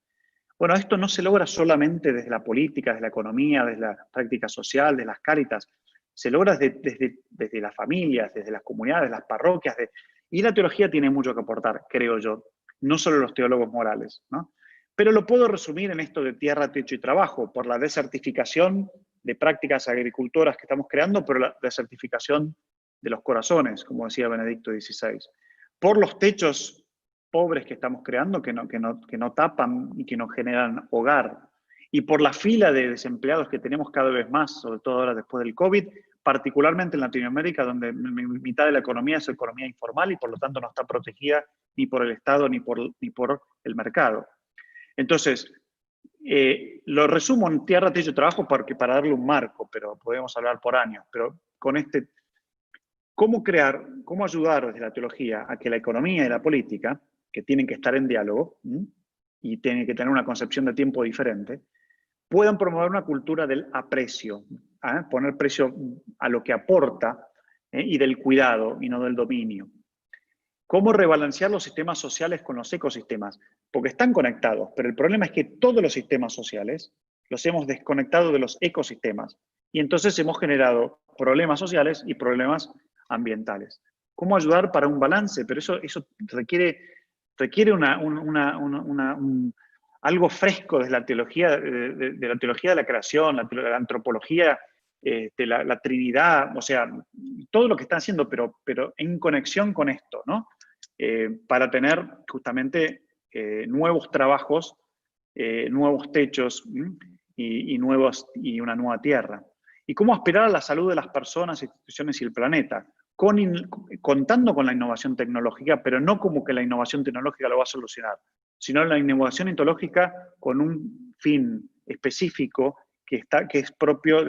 Bueno, esto no se logra solamente desde la política, desde la economía, desde la práctica social, desde las cáritas. Se logra desde las familias, desde las comunidades, las parroquias. Y la teología tiene mucho que aportar, creo yo. No solo los teólogos morales, ¿no? Pero lo puedo resumir en esto de tierra, techo y trabajo, por la desertificación de prácticas agricultoras que estamos creando, pero la desertificación de los corazones, como decía Benedicto XVI. Por los techos pobres que estamos creando que no tapan y que no generan hogar. Y por la fila de desempleados que tenemos cada vez más, sobre todo ahora después del COVID, particularmente en Latinoamérica, donde mitad de la economía es economía informal y por lo tanto no está protegida ni por el Estado ni por el mercado. Entonces, lo resumo en tierra, techo y trabajo para darle un marco, pero podemos hablar por años. Pero con cómo ayudar desde la teología a que la economía y la política, que tienen que estar en diálogo y tienen que tener una concepción de tiempo diferente, puedan promover una cultura del aprecio, poner precio a lo que aporta y del cuidado y no del dominio. ¿Cómo rebalancear los sistemas sociales con los ecosistemas? Porque están conectados, pero el problema es que todos los sistemas sociales los hemos desconectado de los ecosistemas y entonces hemos generado problemas sociales y problemas ambientales. ¿Cómo ayudar para un balance? Pero eso requiere algo fresco de la teología de la teología de la creación, la antropología, la Trinidad, o sea, todo lo que están haciendo, pero en conexión con esto, ¿no? Para tener justamente nuevos trabajos, nuevos techos y una nueva tierra. ¿Y cómo aspirar a la salud de las personas, instituciones y el planeta? Contando con la innovación tecnológica, pero no como que la innovación tecnológica lo va a solucionar, sino la innovación tecnológica con un fin específico que es propio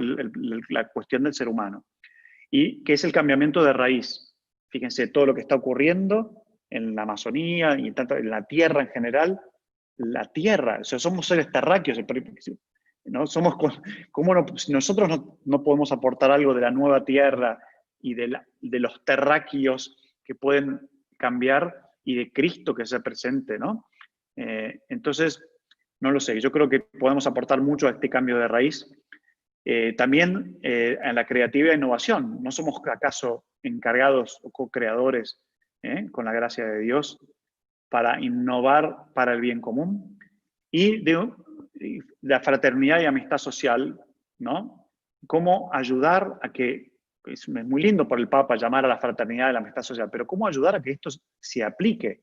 la cuestión del ser humano, y que es el cambiamiento de raíz. Fíjense todo lo que está ocurriendo en la Amazonía y en la Tierra en general. La Tierra, o sea, somos seres terráqueos, ¿no? Si nosotros no podemos aportar algo de la nueva Tierra y de los terráqueos que pueden cambiar y de Cristo que se presente, ¿no? Entonces, no lo sé, yo creo que podemos aportar mucho a este cambio de raíz. También en la creatividad e innovación. ¿No somos acaso encargados o co-creadores con la gracia de Dios para innovar para el bien común? Y de la fraternidad y amistad social, ¿no? Cómo ayudar a que, es muy lindo por el Papa llamar a la fraternidad y la amistad social, pero cómo ayudar a que esto se aplique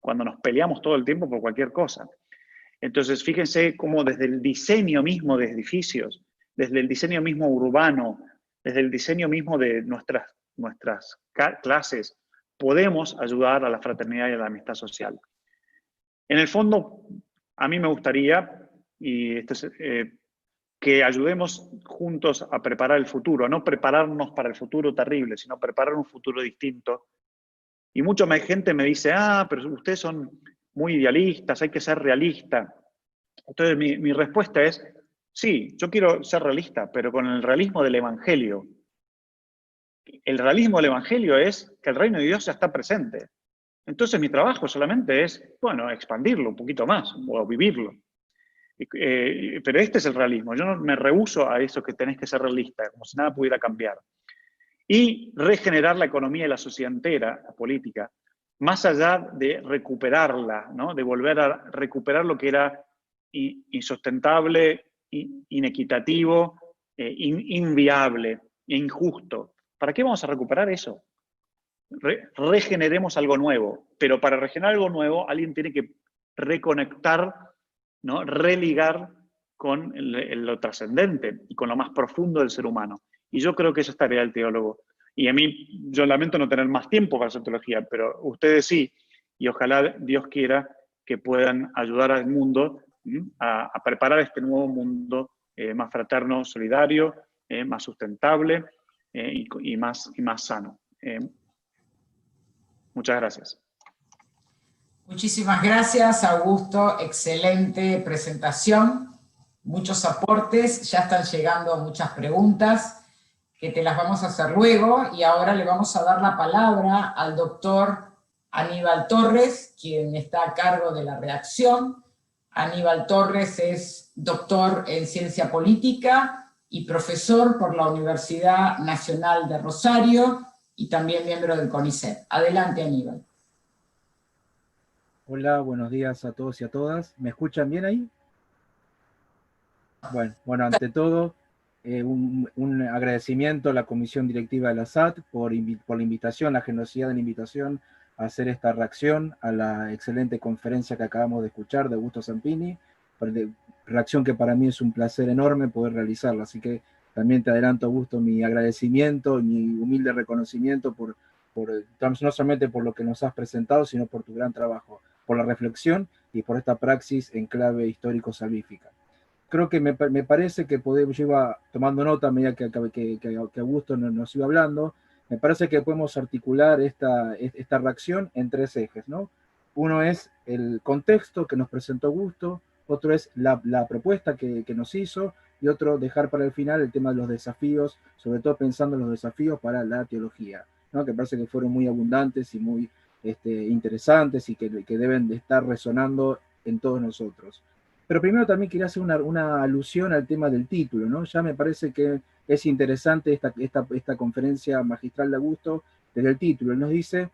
cuando nos peleamos todo el tiempo por cualquier cosa. Entonces, fíjense cómo desde el diseño mismo de edificios, desde el diseño mismo urbano, desde el diseño mismo de nuestras clases, podemos ayudar a la fraternidad y a la amistad social. En el fondo, a mí me gustaría que ayudemos juntos a preparar el futuro, no prepararnos para el futuro terrible, sino preparar un futuro distinto. Y mucha gente me dice, pero ustedes son muy idealistas, hay que ser realista. Entonces mi respuesta es, sí, yo quiero ser realista, pero con el realismo del Evangelio. El realismo del Evangelio es que el reino de Dios ya está presente. Entonces mi trabajo solamente es, bueno, expandirlo un poquito más, o vivirlo. Pero este es el realismo. Yo no me rehúso a eso que tenés que ser realista, como si nada pudiera cambiar. Y regenerar la economía y la sociedad entera, la política, más allá de recuperarla, ¿no? De volver a recuperar lo que era insustentable, inequitativo, inviable e injusto. ¿Para qué vamos a recuperar eso? Regeneremos algo nuevo, pero para regenerar algo nuevo alguien tiene que reconectar, ¿no? Religar con lo trascendente y con lo más profundo del ser humano. Y yo creo que esa es tarea del teólogo. Y a mí, yo lamento no tener más tiempo para hacer teología, pero ustedes sí, y ojalá Dios quiera que puedan ayudar al mundo a preparar este nuevo mundo más fraterno, solidario, más sustentable y más sano. Muchas gracias. Muchísimas gracias, Augusto. Excelente presentación. Muchos aportes. Ya están llegando muchas preguntas que te las vamos a hacer luego. Y ahora le vamos a dar la palabra al doctor Aníbal Torres, quien está a cargo de la redacción. Aníbal Torres es doctor en Ciencia Política y profesor por la Universidad Nacional de Rosario y también miembro del CONICET. Adelante, Aníbal. Hola, buenos días a todos y a todas. ¿Me escuchan bien ahí? Bueno, ante todo, un agradecimiento a la Comisión Directiva de la SAT por la invitación, la generosidad de la invitación hacer esta reacción a la excelente conferencia que acabamos de escuchar de Augusto Zampini, reacción que para mí es un placer enorme poder realizarla, así que también te adelanto, Augusto, mi agradecimiento y mi humilde reconocimiento no solamente por lo que nos has presentado, sino por tu gran trabajo, por la reflexión y por esta praxis en clave histórico-salvífica. Creo que me parece que podemos, yo iba tomando nota a medida que Augusto nos iba hablando, me parece que podemos articular esta reacción en tres ejes, ¿no? Uno es el contexto que nos presentó Augusto, otro es la propuesta que nos hizo, y otro dejar para el final el tema de los desafíos, sobre todo pensando en los desafíos para la teología, ¿no? Que parece que fueron muy abundantes y muy interesantes y que deben de estar resonando en todos nosotros. Pero primero también quería hacer una alusión al tema del título, ¿no? Ya me parece que es interesante esta conferencia magistral de Augusto desde el título. Nos dice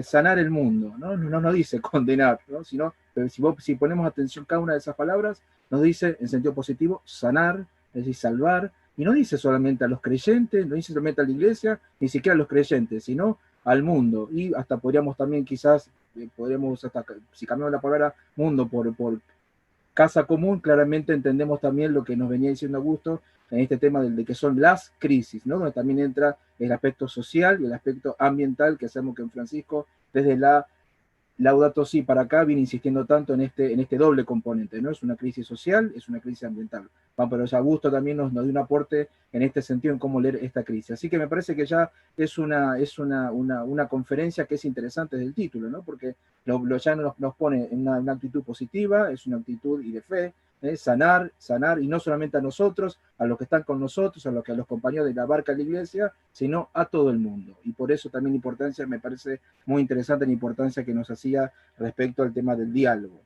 sanar el mundo, ¿no? No nos dice condenar, ¿no? Sino, pero si ponemos atención a cada una de esas palabras, nos dice en sentido positivo sanar, es decir, salvar, y no dice solamente a los creyentes, no dice solamente a la iglesia, ni siquiera a los creyentes, sino al mundo. Y hasta podríamos también quizás, si cambiamos la palabra mundo por casa común, claramente entendemos también lo que nos venía diciendo Augusto en este tema de que son las crisis, ¿no? Donde también entra el aspecto social y el aspecto ambiental, que sabemos que en Francisco, desde la Laudato Si para acá, viene insistiendo tanto en este doble componente, ¿no? Es una crisis social, es una crisis ambiental. Pero ya Augusto también nos dio un aporte en este sentido en cómo leer esta crisis. Así que me parece que ya es una conferencia que es interesante desde el título, ¿no? Porque ya nos pone en una actitud positiva, es una actitud y de fe, sanar, y no solamente a nosotros, a los que están con nosotros, a los compañeros de la barca de la iglesia, sino a todo el mundo. Y por eso también importancia, me parece muy interesante la importancia que nos hacía respecto al tema del diálogo.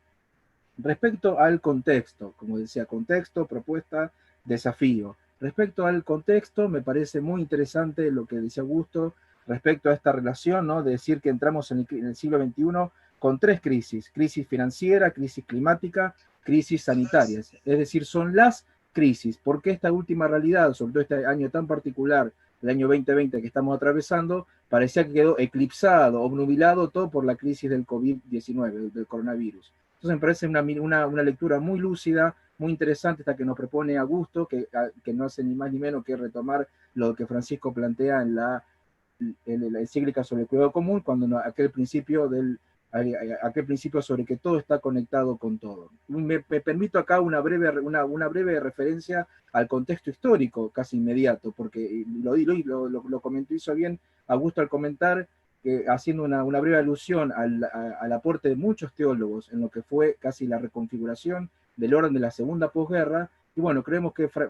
Respecto al contexto, como decía, contexto, propuesta, desafío. Respecto al contexto, me parece muy interesante lo que decía Augusto respecto a esta relación, ¿no? De decir que entramos en el siglo XXI con tres crisis: crisis financiera, crisis climática, crisis sanitarias. Es decir, son las crisis, porque esta última realidad, sobre todo este año tan particular, el año 2020 que estamos atravesando, parecía que quedó eclipsado, obnubilado todo por la crisis del COVID-19, del coronavirus. Entonces me parece una lectura muy lúcida, muy interesante esta que nos propone Augusto, que no hace ni más ni menos que retomar lo que Francisco plantea en la encíclica sobre el cuidado común, cuando aquel principio sobre que todo está conectado con todo. Me permito acá una breve referencia al contexto histórico casi inmediato, porque lo comentó, hizo bien Augusto al comentar, haciendo una breve alusión al aporte de muchos teólogos en lo que fue casi la reconfiguración del orden de la segunda posguerra. Y bueno,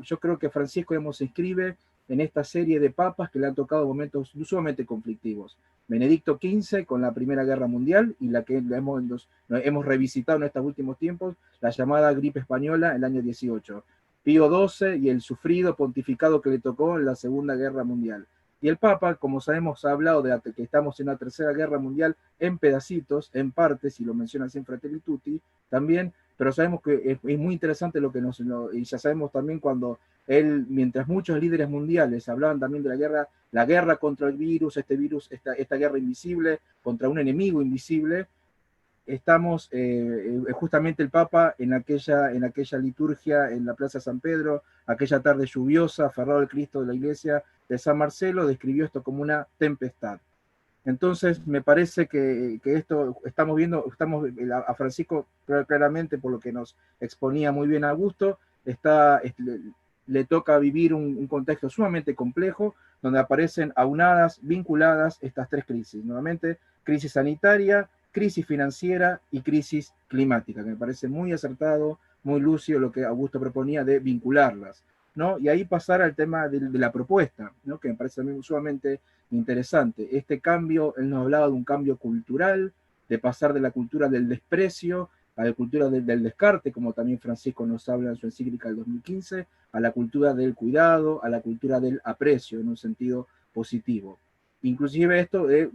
yo creo que Francisco se inscribe en esta serie de papas que le han tocado momentos sumamente conflictivos. Benedicto XV con la Primera Guerra Mundial, y la que hemos revisitado en estos últimos tiempos, la llamada gripe española, el año 18. Pío XII y el sufrido pontificado que le tocó en la Segunda Guerra Mundial. Y el Papa, como sabemos, ha hablado de que estamos en la Tercera Guerra Mundial en pedacitos, en partes, y lo menciona así en Fratelli Tutti también, pero sabemos que es muy interesante y ya sabemos también cuando mientras muchos líderes mundiales hablaban también de la guerra contra el virus, esta guerra invisible, contra un enemigo invisible, estamos justamente el Papa en aquella liturgia en la Plaza San Pedro, aquella tarde lluviosa, aferrado al Cristo de la iglesia de San Marcelo, describió esto como una tempestad. Entonces me parece que esto estamos viendo a Francisco claramente, por lo que nos exponía muy bien Augusto, le toca vivir un contexto sumamente complejo, donde aparecen aunadas, vinculadas estas tres crisis. Nuevamente, crisis sanitaria, crisis financiera y crisis climática, que me parece muy acertado, muy lúcido lo que Augusto proponía de vincularlas, ¿no? Y ahí pasar al tema de la propuesta, ¿no? Que me parece también sumamente interesante. Este cambio, él nos hablaba de un cambio cultural, de pasar de la cultura del desprecio a la cultura del descarte, como también Francisco nos habla en su encíclica del 2015, a la cultura del cuidado, a la cultura del aprecio, en un sentido positivo. Inclusive esto de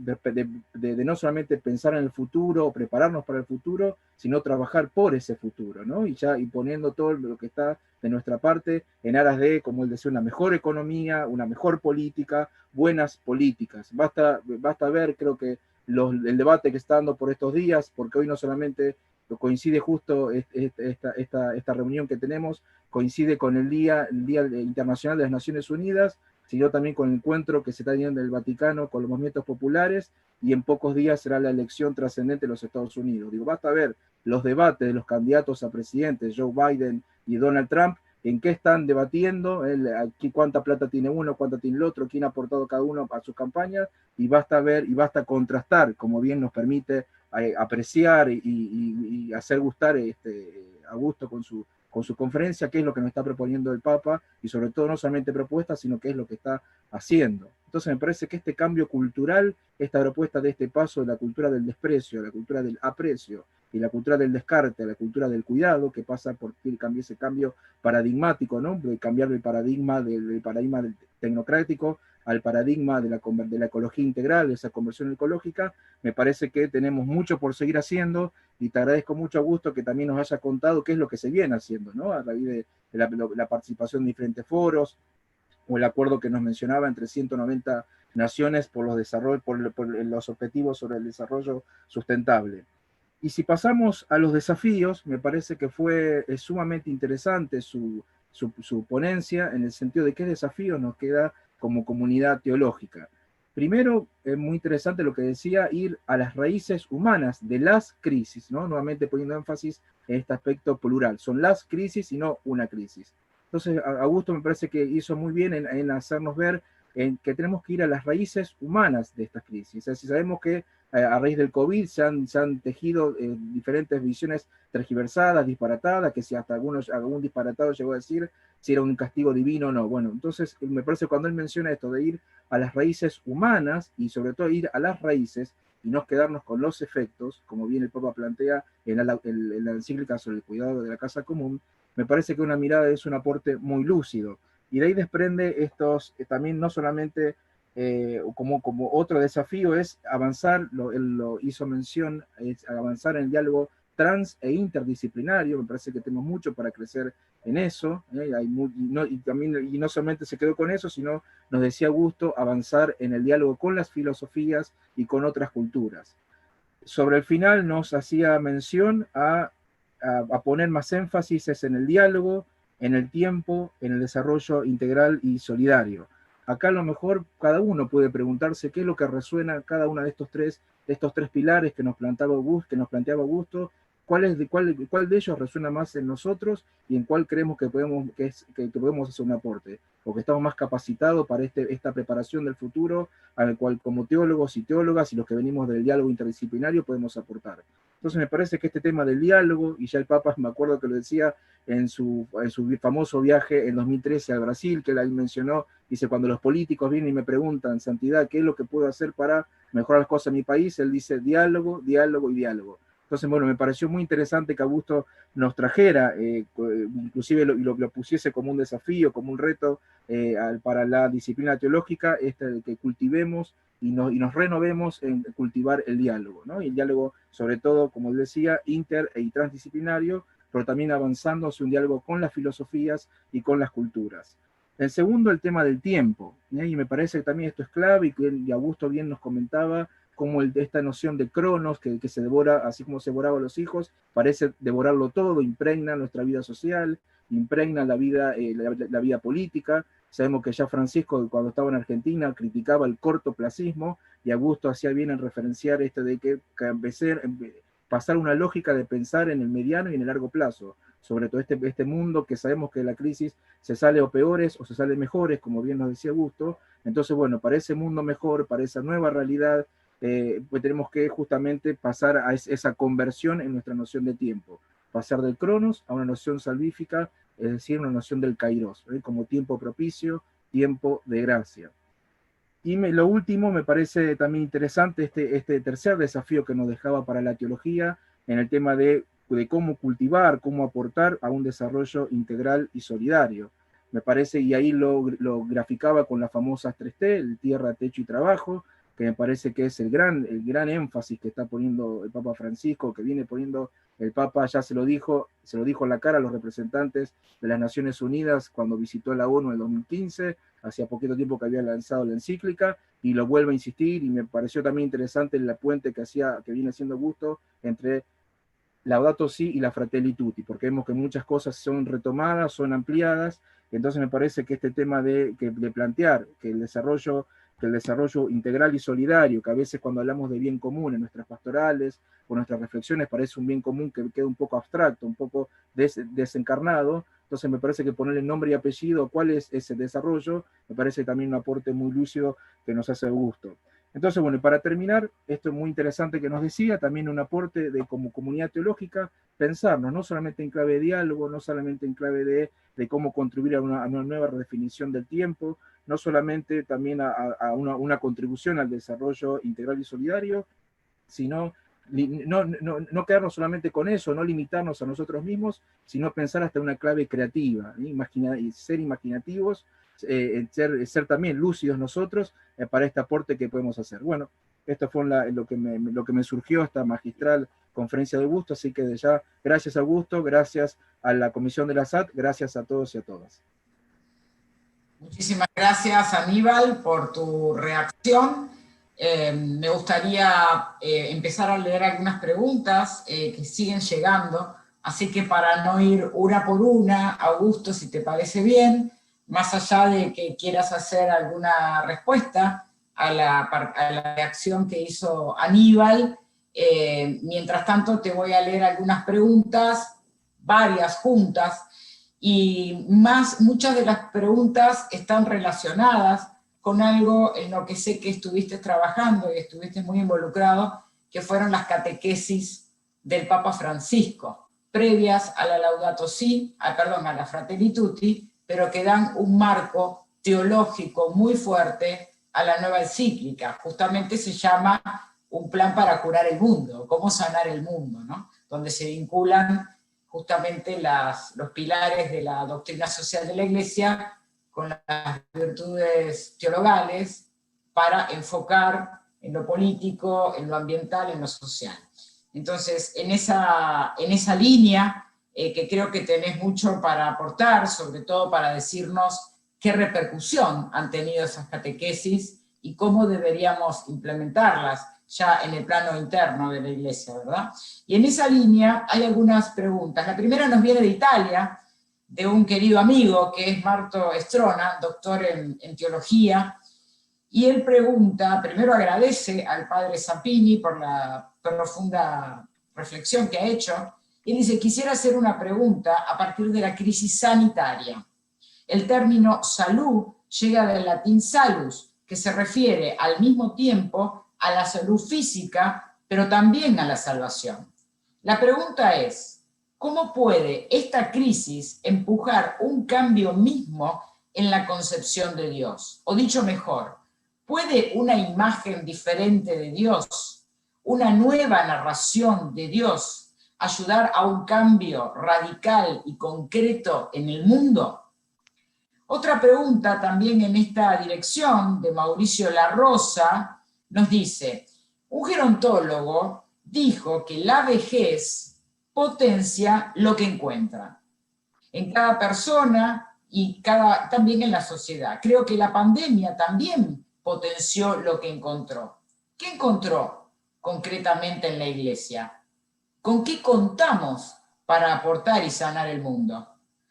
no solamente pensar en el futuro o prepararnos para el futuro, sino trabajar por ese futuro, ¿no? Y poniendo todo lo que está de nuestra parte en aras de, como él decía, una mejor economía, una mejor política, buenas políticas. Basta ver, creo que el debate que está dando por estos días, porque hoy no solamente coincide justo esta reunión que tenemos, coincide con el Día Internacional de las Naciones Unidas, sino también con el encuentro que se está teniendo en el Vaticano con los movimientos populares, y en pocos días será la elección trascendente de los Estados Unidos. Digo, basta ver los debates de los candidatos a presidentes, Joe Biden y Donald Trump, en qué están debatiendo, aquí cuánta plata tiene uno, cuánta tiene el otro, quién ha aportado cada uno a sus campañas, y basta ver y basta contrastar, como bien nos permite apreciar y hacer gustar a gusto con su conferencia, qué es lo que nos está proponiendo el Papa, y sobre todo no solamente propuestas, sino qué es lo que está haciendo. Entonces me parece que este cambio cultural, esta propuesta de este paso de la cultura del desprecio, la cultura del aprecio, y la cultura del descarte, la cultura del cuidado, que pasa por ese cambio paradigmático, ¿no? De cambiar el paradigma del paradigma tecnocrático al paradigma de la ecología integral, esa conversión ecológica. Me parece que tenemos mucho por seguir haciendo, y te agradezco mucho, Augusto, que también nos haya contado qué es lo que se viene haciendo, ¿no? A raíz de la participación en diferentes foros, o el acuerdo que nos mencionaba entre 190 naciones por los objetivos sobre el desarrollo sustentable. Y si pasamos a los desafíos, me parece que fue sumamente interesante su ponencia, en el sentido de qué desafíos nos queda como comunidad teológica. Primero, es muy interesante lo que decía, ir a las raíces humanas de las crisis, ¿no? Nuevamente poniendo énfasis en este aspecto plural. Son las crisis y no una crisis. Entonces, Augusto me parece que hizo muy bien en hacernos ver que tenemos que ir a las raíces humanas de estas crisis. Es decir, sabemos que a raíz del COVID se han tejido diferentes visiones tergiversadas, disparatadas, que si hasta algún disparatado llegó a decir si era un castigo divino o no. Bueno, entonces me parece cuando él menciona esto de ir a las raíces humanas, y sobre todo ir a las raíces y no quedarnos con los efectos, como bien el Papa plantea en la encíclica sobre el cuidado de la casa común, me parece que una mirada es un aporte muy lúcido. Y de ahí desprende también no solamente como otro desafío es avanzar, él lo hizo mención, es avanzar en el diálogo trans e interdisciplinario. Me parece que tenemos mucho para crecer en eso, y no solamente se quedó con eso, sino nos decía Augusto, avanzar en el diálogo con las filosofías y con otras culturas. Sobre el final nos hacía mención a poner más énfasis en el diálogo, en el tiempo, en el desarrollo integral y solidario. Acá a lo mejor cada uno puede preguntarse qué es lo que resuena cada uno de estos tres pilares que nos planteaba Augusto, cuál de ellos resuena más en nosotros, y en cuál creemos que podemos hacer un aporte, o que estamos más capacitados para esta preparación del futuro, al cual como teólogos y teólogas y los que venimos del diálogo interdisciplinario podemos aportar. Entonces me parece que este tema del diálogo, y ya el Papa me acuerdo que lo decía en su famoso viaje en 2013 a Brasil, que él ahí mencionó, dice, cuando los políticos vienen y me preguntan, Santidad, ¿qué es lo que puedo hacer para mejorar las cosas en mi país? Él dice, diálogo, diálogo y diálogo. Entonces, bueno, me pareció muy interesante que Augusto nos trajera, inclusive lo pusiese como un desafío, como un reto para la disciplina teológica, que cultivemos y nos renovemos en cultivar el diálogo, ¿no? Y el diálogo, sobre todo, como decía, inter y transdisciplinario, pero también avanzando hacia un diálogo con las filosofías y con las culturas. El segundo, el tema del tiempo, y me parece que también esto es clave, y Augusto bien nos comentaba como esta noción de cronos, que se devora, así como se devoraba a los hijos, parece devorarlo todo, impregna nuestra vida social, impregna la vida política. Sabemos que ya Francisco, cuando estaba en Argentina, criticaba el cortoplacismo, y Augusto hacía bien en referenciar de que pasar una lógica de pensar en el mediano y en el largo plazo, sobre todo este mundo que sabemos que de la crisis se sale o peores o se sale mejores, como bien nos decía Augusto. Entonces, bueno, para ese mundo mejor, para esa nueva realidad, pues tenemos que justamente pasar a esa conversión en nuestra noción de tiempo, pasar del cronos a una noción salvífica, es decir, una noción del kairos, como tiempo propicio, tiempo de gracia. Y lo último, me parece también interesante este tercer desafío que nos dejaba para la teología, en el tema de cómo cultivar, cómo aportar a un desarrollo integral y solidario. Me parece, y ahí lo graficaba con las famosas 3T, el tierra, techo y trabajo, que me parece que es el gran énfasis que está poniendo el Papa Francisco, que viene poniendo el Papa, ya se lo dijo en la cara a los representantes de las Naciones Unidas cuando visitó la ONU en el 2015, hacía poquito tiempo que había lanzado la encíclica, y lo vuelvo a insistir, y me pareció también interesante el puente que viene haciendo Augusto entre Laudato Si y la Fratelli Tutti, porque vemos que muchas cosas son retomadas, son ampliadas, entonces me parece que este tema de plantear que el desarrollo integral y solidario, que a veces cuando hablamos de bien común en nuestras pastorales o nuestras reflexiones parece un bien común que queda un poco abstracto, un poco desencarnado, entonces me parece que ponerle nombre y apellido, cuál es ese desarrollo, me parece también un aporte muy lúcido que nos hace Augusto. Entonces, bueno, para terminar, esto es muy interesante que nos decía, también un aporte de como comunidad teológica, pensarnos, no solamente en clave de diálogo, no solamente en clave de cómo contribuir a una nueva redefinición del tiempo, no solamente también a una contribución al desarrollo integral y solidario, sino no quedarnos solamente con eso, no limitarnos a nosotros mismos, sino pensar hasta una clave creativa, ser imaginativos, ser también lúcidos nosotros para este aporte que podemos hacer. Bueno, esto fue lo que me surgió esta magistral conferencia de Augusto, así que de ya, gracias Augusto, gracias a la Comisión de la SAT, gracias a todos y a todas. Muchísimas gracias, Aníbal, por tu reacción. Me gustaría empezar a leer algunas preguntas que siguen llegando, así que para no ir una por una, Augusto, si te parece bien, más allá de que quieras hacer alguna respuesta a la reacción que hizo Aníbal, mientras tanto te voy a leer algunas preguntas, varias juntas, y muchas de las preguntas están relacionadas con algo en lo que sé que estuviste trabajando y estuviste muy involucrado, que fueron las catequesis del Papa Francisco, previas a la Laudato Si, a la Fratelli Tutti, pero que dan un marco teológico muy fuerte a la nueva encíclica. Justamente se llama Un plan para curar el mundo, cómo sanar el mundo, ¿no? Donde se vinculan justamente los pilares de la doctrina social de la Iglesia con las virtudes teologales para enfocar en lo político, en lo ambiental, en lo social. Entonces, en esa línea, que creo que tenés mucho para aportar, sobre todo para decirnos qué repercusión han tenido esas catequesis y cómo deberíamos implementarlas ya en el plano interno de la Iglesia, ¿verdad? Y en esa línea hay algunas preguntas. La primera nos viene de Italia, de un querido amigo que es Marto Estrona, doctor en teología, y él pregunta, primero agradece al padre Zampini por la profunda reflexión que ha hecho, y dice, quisiera hacer una pregunta a partir de la crisis sanitaria. El término salud llega del latín salus, que se refiere al mismo tiempo a la salud física, pero también a la salvación. La pregunta es, ¿cómo puede esta crisis empujar un cambio mismo en la concepción de Dios? O dicho mejor, ¿puede una imagen diferente de Dios, una nueva narración de Dios, ayudar a un cambio radical y concreto en el mundo? Otra pregunta también en esta dirección de Mauricio La Rosa nos dice, un gerontólogo dijo que la vejez potencia lo que encuentra en cada persona y también en la sociedad. Creo que la pandemia también potenció lo que encontró. ¿Qué encontró concretamente en la Iglesia? ¿Con qué contamos para aportar y sanar el mundo?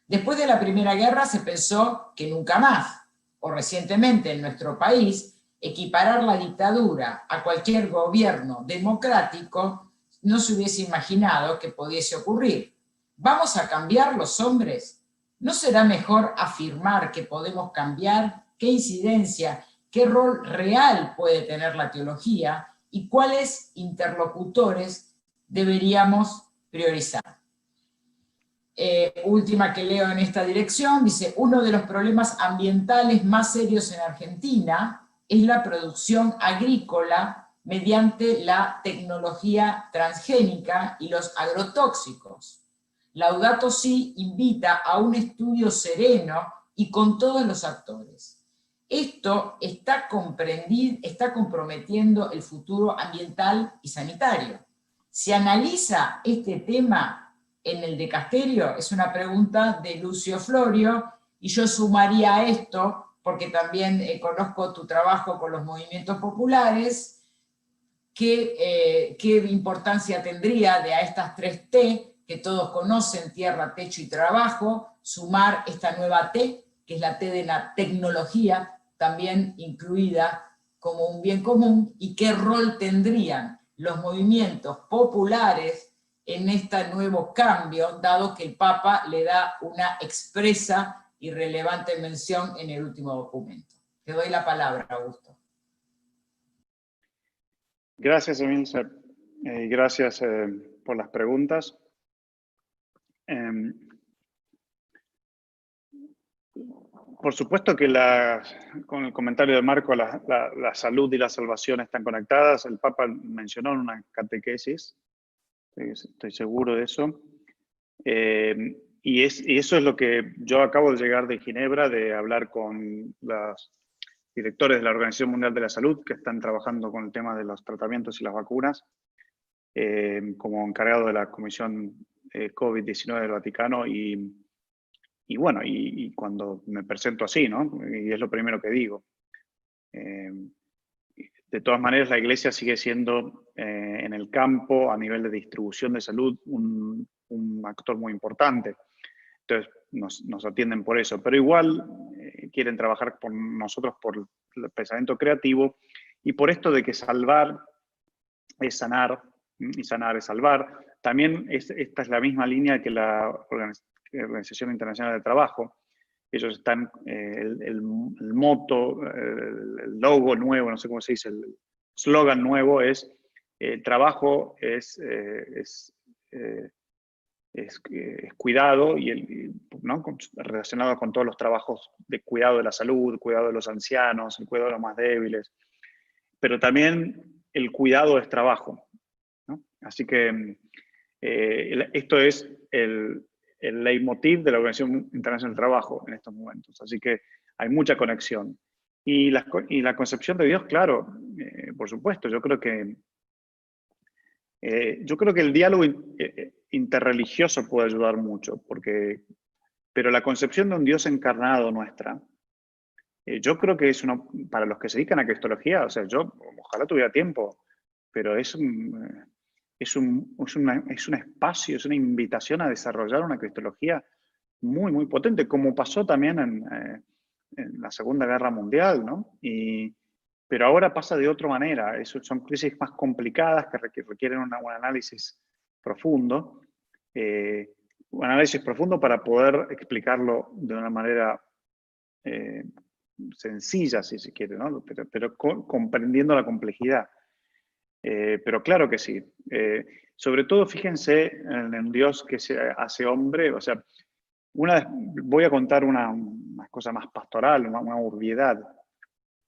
Después de la Primera Guerra se pensó que nunca más, o recientemente en nuestro país, equiparar la dictadura a cualquier gobierno democrático no se hubiese imaginado que pudiese ocurrir. ¿Vamos a cambiar los hombres? ¿No será mejor afirmar que podemos cambiar? ¿Qué incidencia, qué rol real puede tener la teología y cuáles interlocutores deberíamos priorizar? Última que leo en esta dirección, dice, uno de los problemas ambientales más serios en Argentina es la producción agrícola mediante la tecnología transgénica y los agrotóxicos. Laudato Si invita a un estudio sereno y con todos los actores. Esto está comprometiendo el futuro ambiental y sanitario. ¿Se analiza este tema en el dicasterio? Es una pregunta de Lucio Florio, y yo sumaría a esto porque también conozco tu trabajo con los movimientos populares, qué importancia tendría de a estas 3 T, que todos conocen, tierra, techo y trabajo, sumar esta nueva T, que es la T de la tecnología, también incluida como un bien común, y qué rol tendrían los movimientos populares en este nuevo cambio, dado que el Papa le da una expresa y relevante mención en el último documento. Te doy la palabra, Augusto. Gracias, Emilce. Gracias por las preguntas. Por supuesto que con el comentario de Marco, la salud y la salvación están conectadas. El Papa mencionó en una catequesis, estoy seguro de eso. Y eso es lo que yo acabo de llegar de Ginebra, de hablar con los directores de la Organización Mundial de la Salud, que están trabajando con el tema de los tratamientos y las vacunas, como encargado de la Comisión COVID-19 del Vaticano, y bueno, y cuando me presento así, ¿no? Y es lo primero que digo. De todas maneras, la Iglesia sigue siendo en el campo, a nivel de distribución de salud, un actor muy importante. Entonces, nos atienden por eso. Pero igual quieren trabajar con nosotros por el pensamiento creativo y por esto de que salvar es sanar y sanar es salvar. También esta es la misma línea que la Organización Internacional del Trabajo. Ellos están, el moto, el logo nuevo, no sé cómo se dice, el slogan nuevo es: el trabajo es cuidado, ¿no? Relacionado con todos los trabajos de cuidado de la salud, cuidado de los ancianos, el cuidado de los más débiles. Pero también el cuidado es trabajo, ¿no? Así que esto es el leitmotiv de la Organización Internacional del Trabajo en estos momentos. Así que hay mucha conexión. Y la concepción de Dios, claro, por supuesto, yo creo que el diálogo interreligioso puede ayudar mucho, pero la concepción de un Dios encarnado nuestra, yo creo que es para los que se dedican a cristología, o sea, yo ojalá tuviera tiempo, pero es un espacio, es una invitación a desarrollar una cristología muy, muy potente, como pasó también en la Segunda Guerra Mundial, ¿no? Pero ahora pasa de otra manera. Son crisis más complicadas que requieren un análisis profundo. Un análisis profundo para poder explicarlo de una manera sencilla, si se quiere, ¿no? Pero comprendiendo la complejidad. Pero claro que sí. Sobre todo, fíjense en el Dios que se hace hombre. O sea, voy a contar una cosa más pastoral, una obviedad.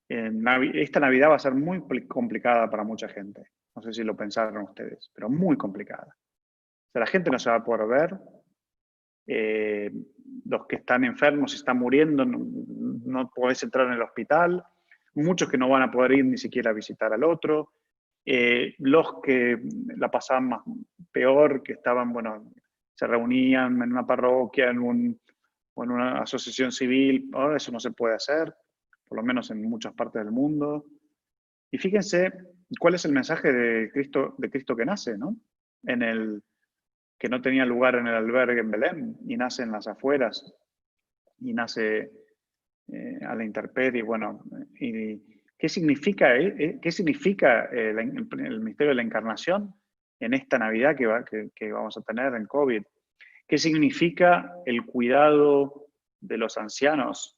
Esta Navidad va a ser muy complicada para mucha gente. No sé si lo pensaron ustedes, pero muy complicada. O sea, la gente no se va a poder ver. Los que están enfermos y están muriendo, no podés entrar en el hospital. Muchos que no van a poder ir ni siquiera a visitar al otro. Los que la pasaban peor, que estaban, bueno, se reunían en una parroquia, en una asociación civil, ahora eso no se puede hacer, por lo menos en muchas partes del mundo. Y fíjense cuál es el mensaje de Cristo que nace, ¿no? Que no tenía lugar en el albergue en Belén, y nace en las afueras, y nace a la intemperie, bueno, y ¿qué significa el misterio de la encarnación en esta Navidad que vamos a tener en COVID? ¿Qué significa el cuidado de los ancianos,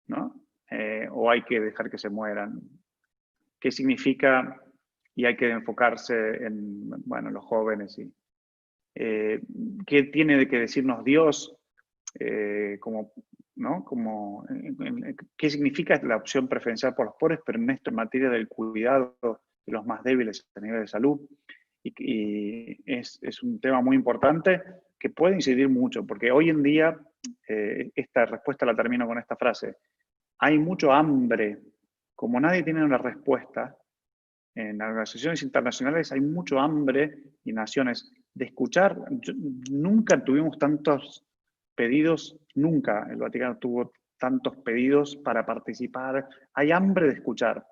¿no? O hay que dejar que se mueran? ¿Qué significa y hay que enfocarse en, bueno, los jóvenes? ¿Qué tiene que decirnos Dios? ¿No? ¿Qué significa la opción preferencial por los pobres, pero en esto en materia del cuidado de los más débiles a nivel de salud? Y es un tema muy importante que puede incidir mucho, porque hoy en día, esta respuesta la termino con esta frase: hay mucho hambre. Como nadie tiene una respuesta, en las organizaciones internacionales hay mucho hambre y naciones de escuchar. Nunca tuvimos tantos pedidos, nunca el Vaticano tuvo tantos pedidos para participar, hay hambre de escuchar.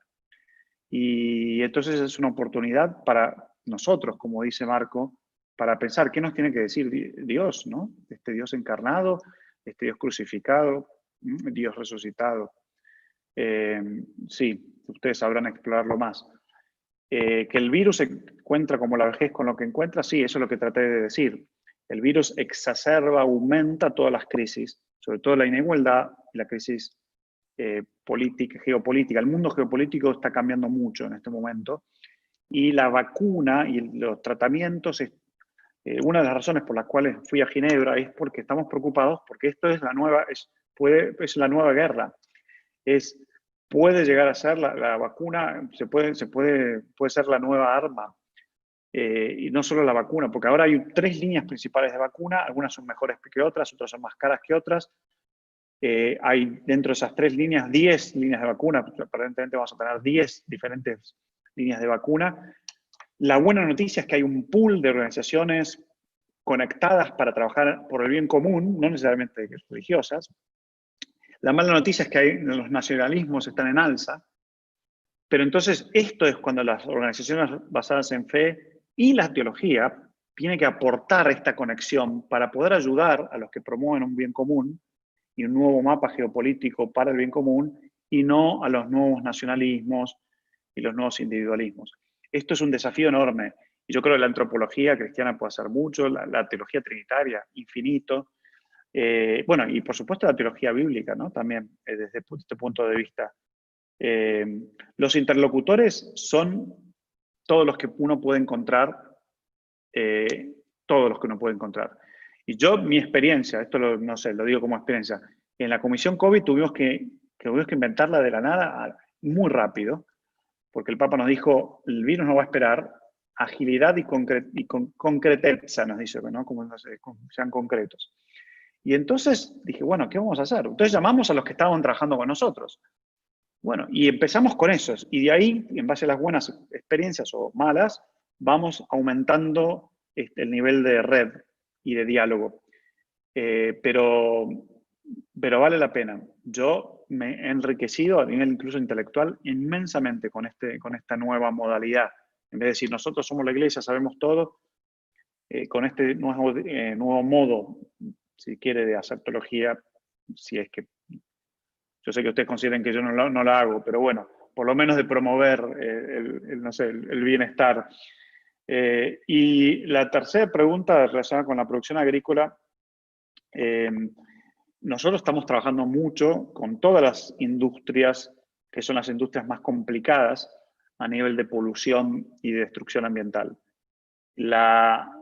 Y entonces es una oportunidad para nosotros, como dice Marco, para pensar qué nos tiene que decir Dios, ¿no? Este Dios encarnado, este Dios crucificado, Dios resucitado. Sí, ustedes sabrán explorarlo más. Que el virus se encuentra como la vejez con lo que encuentra, sí, eso es lo que traté de decir. El virus exacerba, aumenta todas las crisis, sobre todo la inigualdad y la crisis política, geopolítica. El mundo geopolítico está cambiando mucho en este momento y la vacuna y los tratamientos, una de las razones por las cuales fui a Ginebra es porque estamos preocupados, porque esto es la nueva, es la nueva guerra. Puede llegar a ser la vacuna, puede ser la nueva arma. Y no solo la vacuna, porque ahora hay 3 líneas principales de vacuna, algunas son mejores que otras, otras son más caras que otras. Hay dentro de esas 3 líneas, 10 líneas de vacuna, aparentemente vamos a tener 10 diferentes líneas de vacuna. La buena noticia es que hay un pool de organizaciones conectadas para trabajar por el bien común, no necesariamente religiosas. La mala noticia es que los nacionalismos están en alza, pero entonces esto es cuando las organizaciones basadas en fe y la teología tienen que aportar esta conexión para poder ayudar a los que promueven un bien común y un nuevo mapa geopolítico para el bien común y no a los nuevos nacionalismos y los nuevos individualismos. Esto es un desafío enorme y yo creo que la antropología cristiana puede hacer mucho, la teología trinitaria, infinito. Bueno, y por supuesto la teología bíblica, ¿no? También desde este punto de vista. Los interlocutores son todos los que uno puede encontrar, Y yo, mi experiencia, esto no sé, lo digo como experiencia, en la comisión COVID tuvimos que inventarla de la nada muy rápido, porque el Papa nos dijo, el virus no va a esperar, agilidad y concreteza, nos dice, ¿no? Como sean concretos. Y entonces dije, bueno, ¿qué vamos a hacer? Entonces llamamos a los que estaban trabajando con nosotros. Bueno, y empezamos con esos. Y de ahí, en base a las buenas experiencias o malas, vamos aumentando el nivel de red y de diálogo. Pero vale la pena. Yo me he enriquecido a nivel incluso intelectual inmensamente con esta nueva modalidad. En vez de decir, nosotros somos la iglesia, sabemos todo, con este nuevo modo, si quiere, de hacer teología, si es que... Yo sé que ustedes consideran que yo no la hago, pero bueno, por lo menos de promover el bienestar. Y la tercera pregunta relacionada con la producción agrícola, nosotros estamos trabajando mucho con todas las industrias, que son las industrias más complicadas a nivel de polución y de destrucción ambiental. La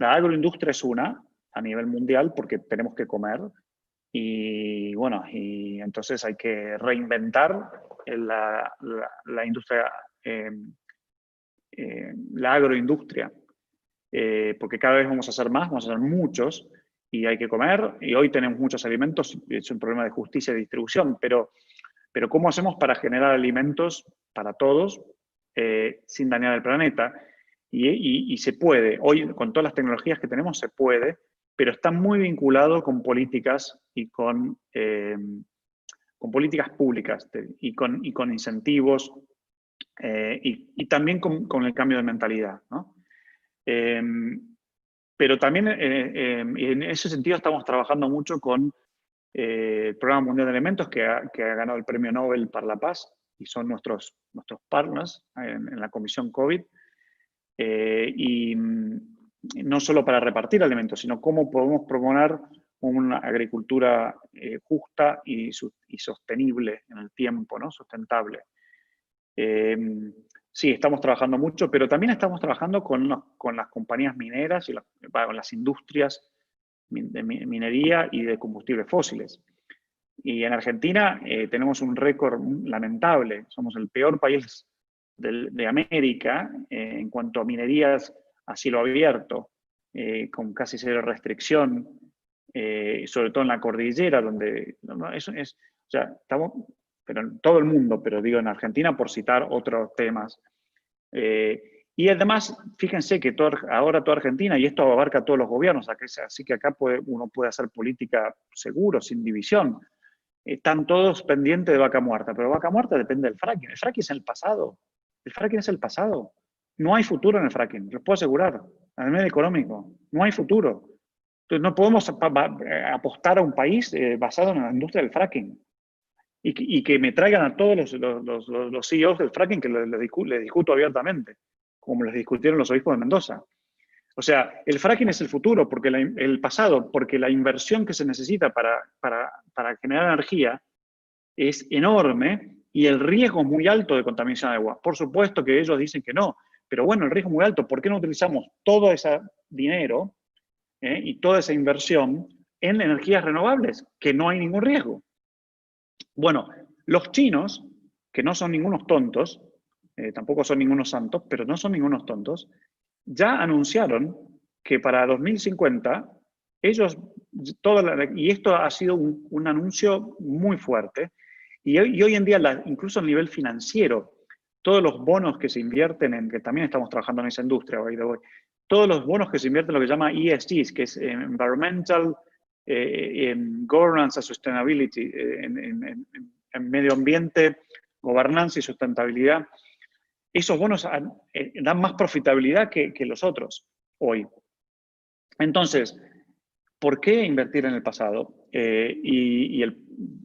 agroindustria es una a nivel mundial porque tenemos que comer y bueno, y entonces hay que reinventar la industria, la agroindustria, porque cada vez vamos a hacer más, vamos a hacer muchos y hay que comer y hoy tenemos muchos alimentos, es un problema de justicia y distribución, pero ¿cómo hacemos para generar alimentos para todos sin dañar el planeta? Y se puede, hoy con todas las tecnologías que tenemos se puede, pero está muy vinculado con políticas y con políticas públicas y con incentivos y también con el cambio de mentalidad, ¿no? Pero también en ese sentido estamos trabajando mucho con el Programa Mundial de Alimentos que ha ganado el Premio Nobel para la Paz y son nuestros partners en la Comisión COVID. Y no solo para repartir alimentos, sino cómo podemos proponer una agricultura justa y sostenible en el tiempo, ¿no? Sustentable. Sí, estamos trabajando mucho, pero también estamos trabajando con las compañías mineras y con las industrias de minería y de combustibles fósiles. Y en Argentina tenemos un récord lamentable, somos el peor país de América en cuanto a minerías a cielo abierto, con casi cero restricción, sobre todo en la cordillera, donde o sea, estamos, pero en todo el mundo, pero digo en Argentina por citar otros temas. Y además, fíjense que ahora toda Argentina, y esto abarca a todos los gobiernos, así que acá uno puede hacer política seguro, sin división. están todos pendientes de Vaca Muerta, pero Vaca Muerta depende del fracking. El fracking es el pasado. El fracking es el pasado. No hay futuro en el fracking, los puedo asegurar, a nivel económico. No hay futuro. Entonces no podemos apostar a un país basado en la industria del fracking. Y que me traigan a todos los CEOs del fracking que les discuto abiertamente, como les discutieron los obispos de Mendoza. O sea, el fracking es el futuro, porque el pasado, porque la inversión que se necesita para generar energía es enorme y el riesgo es muy alto de contaminación de agua. Por supuesto que ellos dicen que no, pero bueno, el riesgo es muy alto. ¿Por qué no utilizamos todo ese dinero y toda esa inversión en energías renovables, que no hay ningún riesgo? Bueno, los chinos, que no son ningunos tontos, tampoco son ningunos santos, pero no son ningunos tontos, ya anunciaron que para 2050 ellos, y esto ha sido un anuncio muy fuerte, y hoy en día, incluso a nivel financiero, todos los bonos que se invierten que también estamos trabajando en esa industria hoy de hoy, todos los bonos que se invierten en lo que se llama ESGs, que es Environmental, Governance and Sustainability, en medio ambiente, gobernanza y sustentabilidad, esos bonos dan más profitabilidad que los otros hoy. Entonces, ¿por qué invertir en el pasado?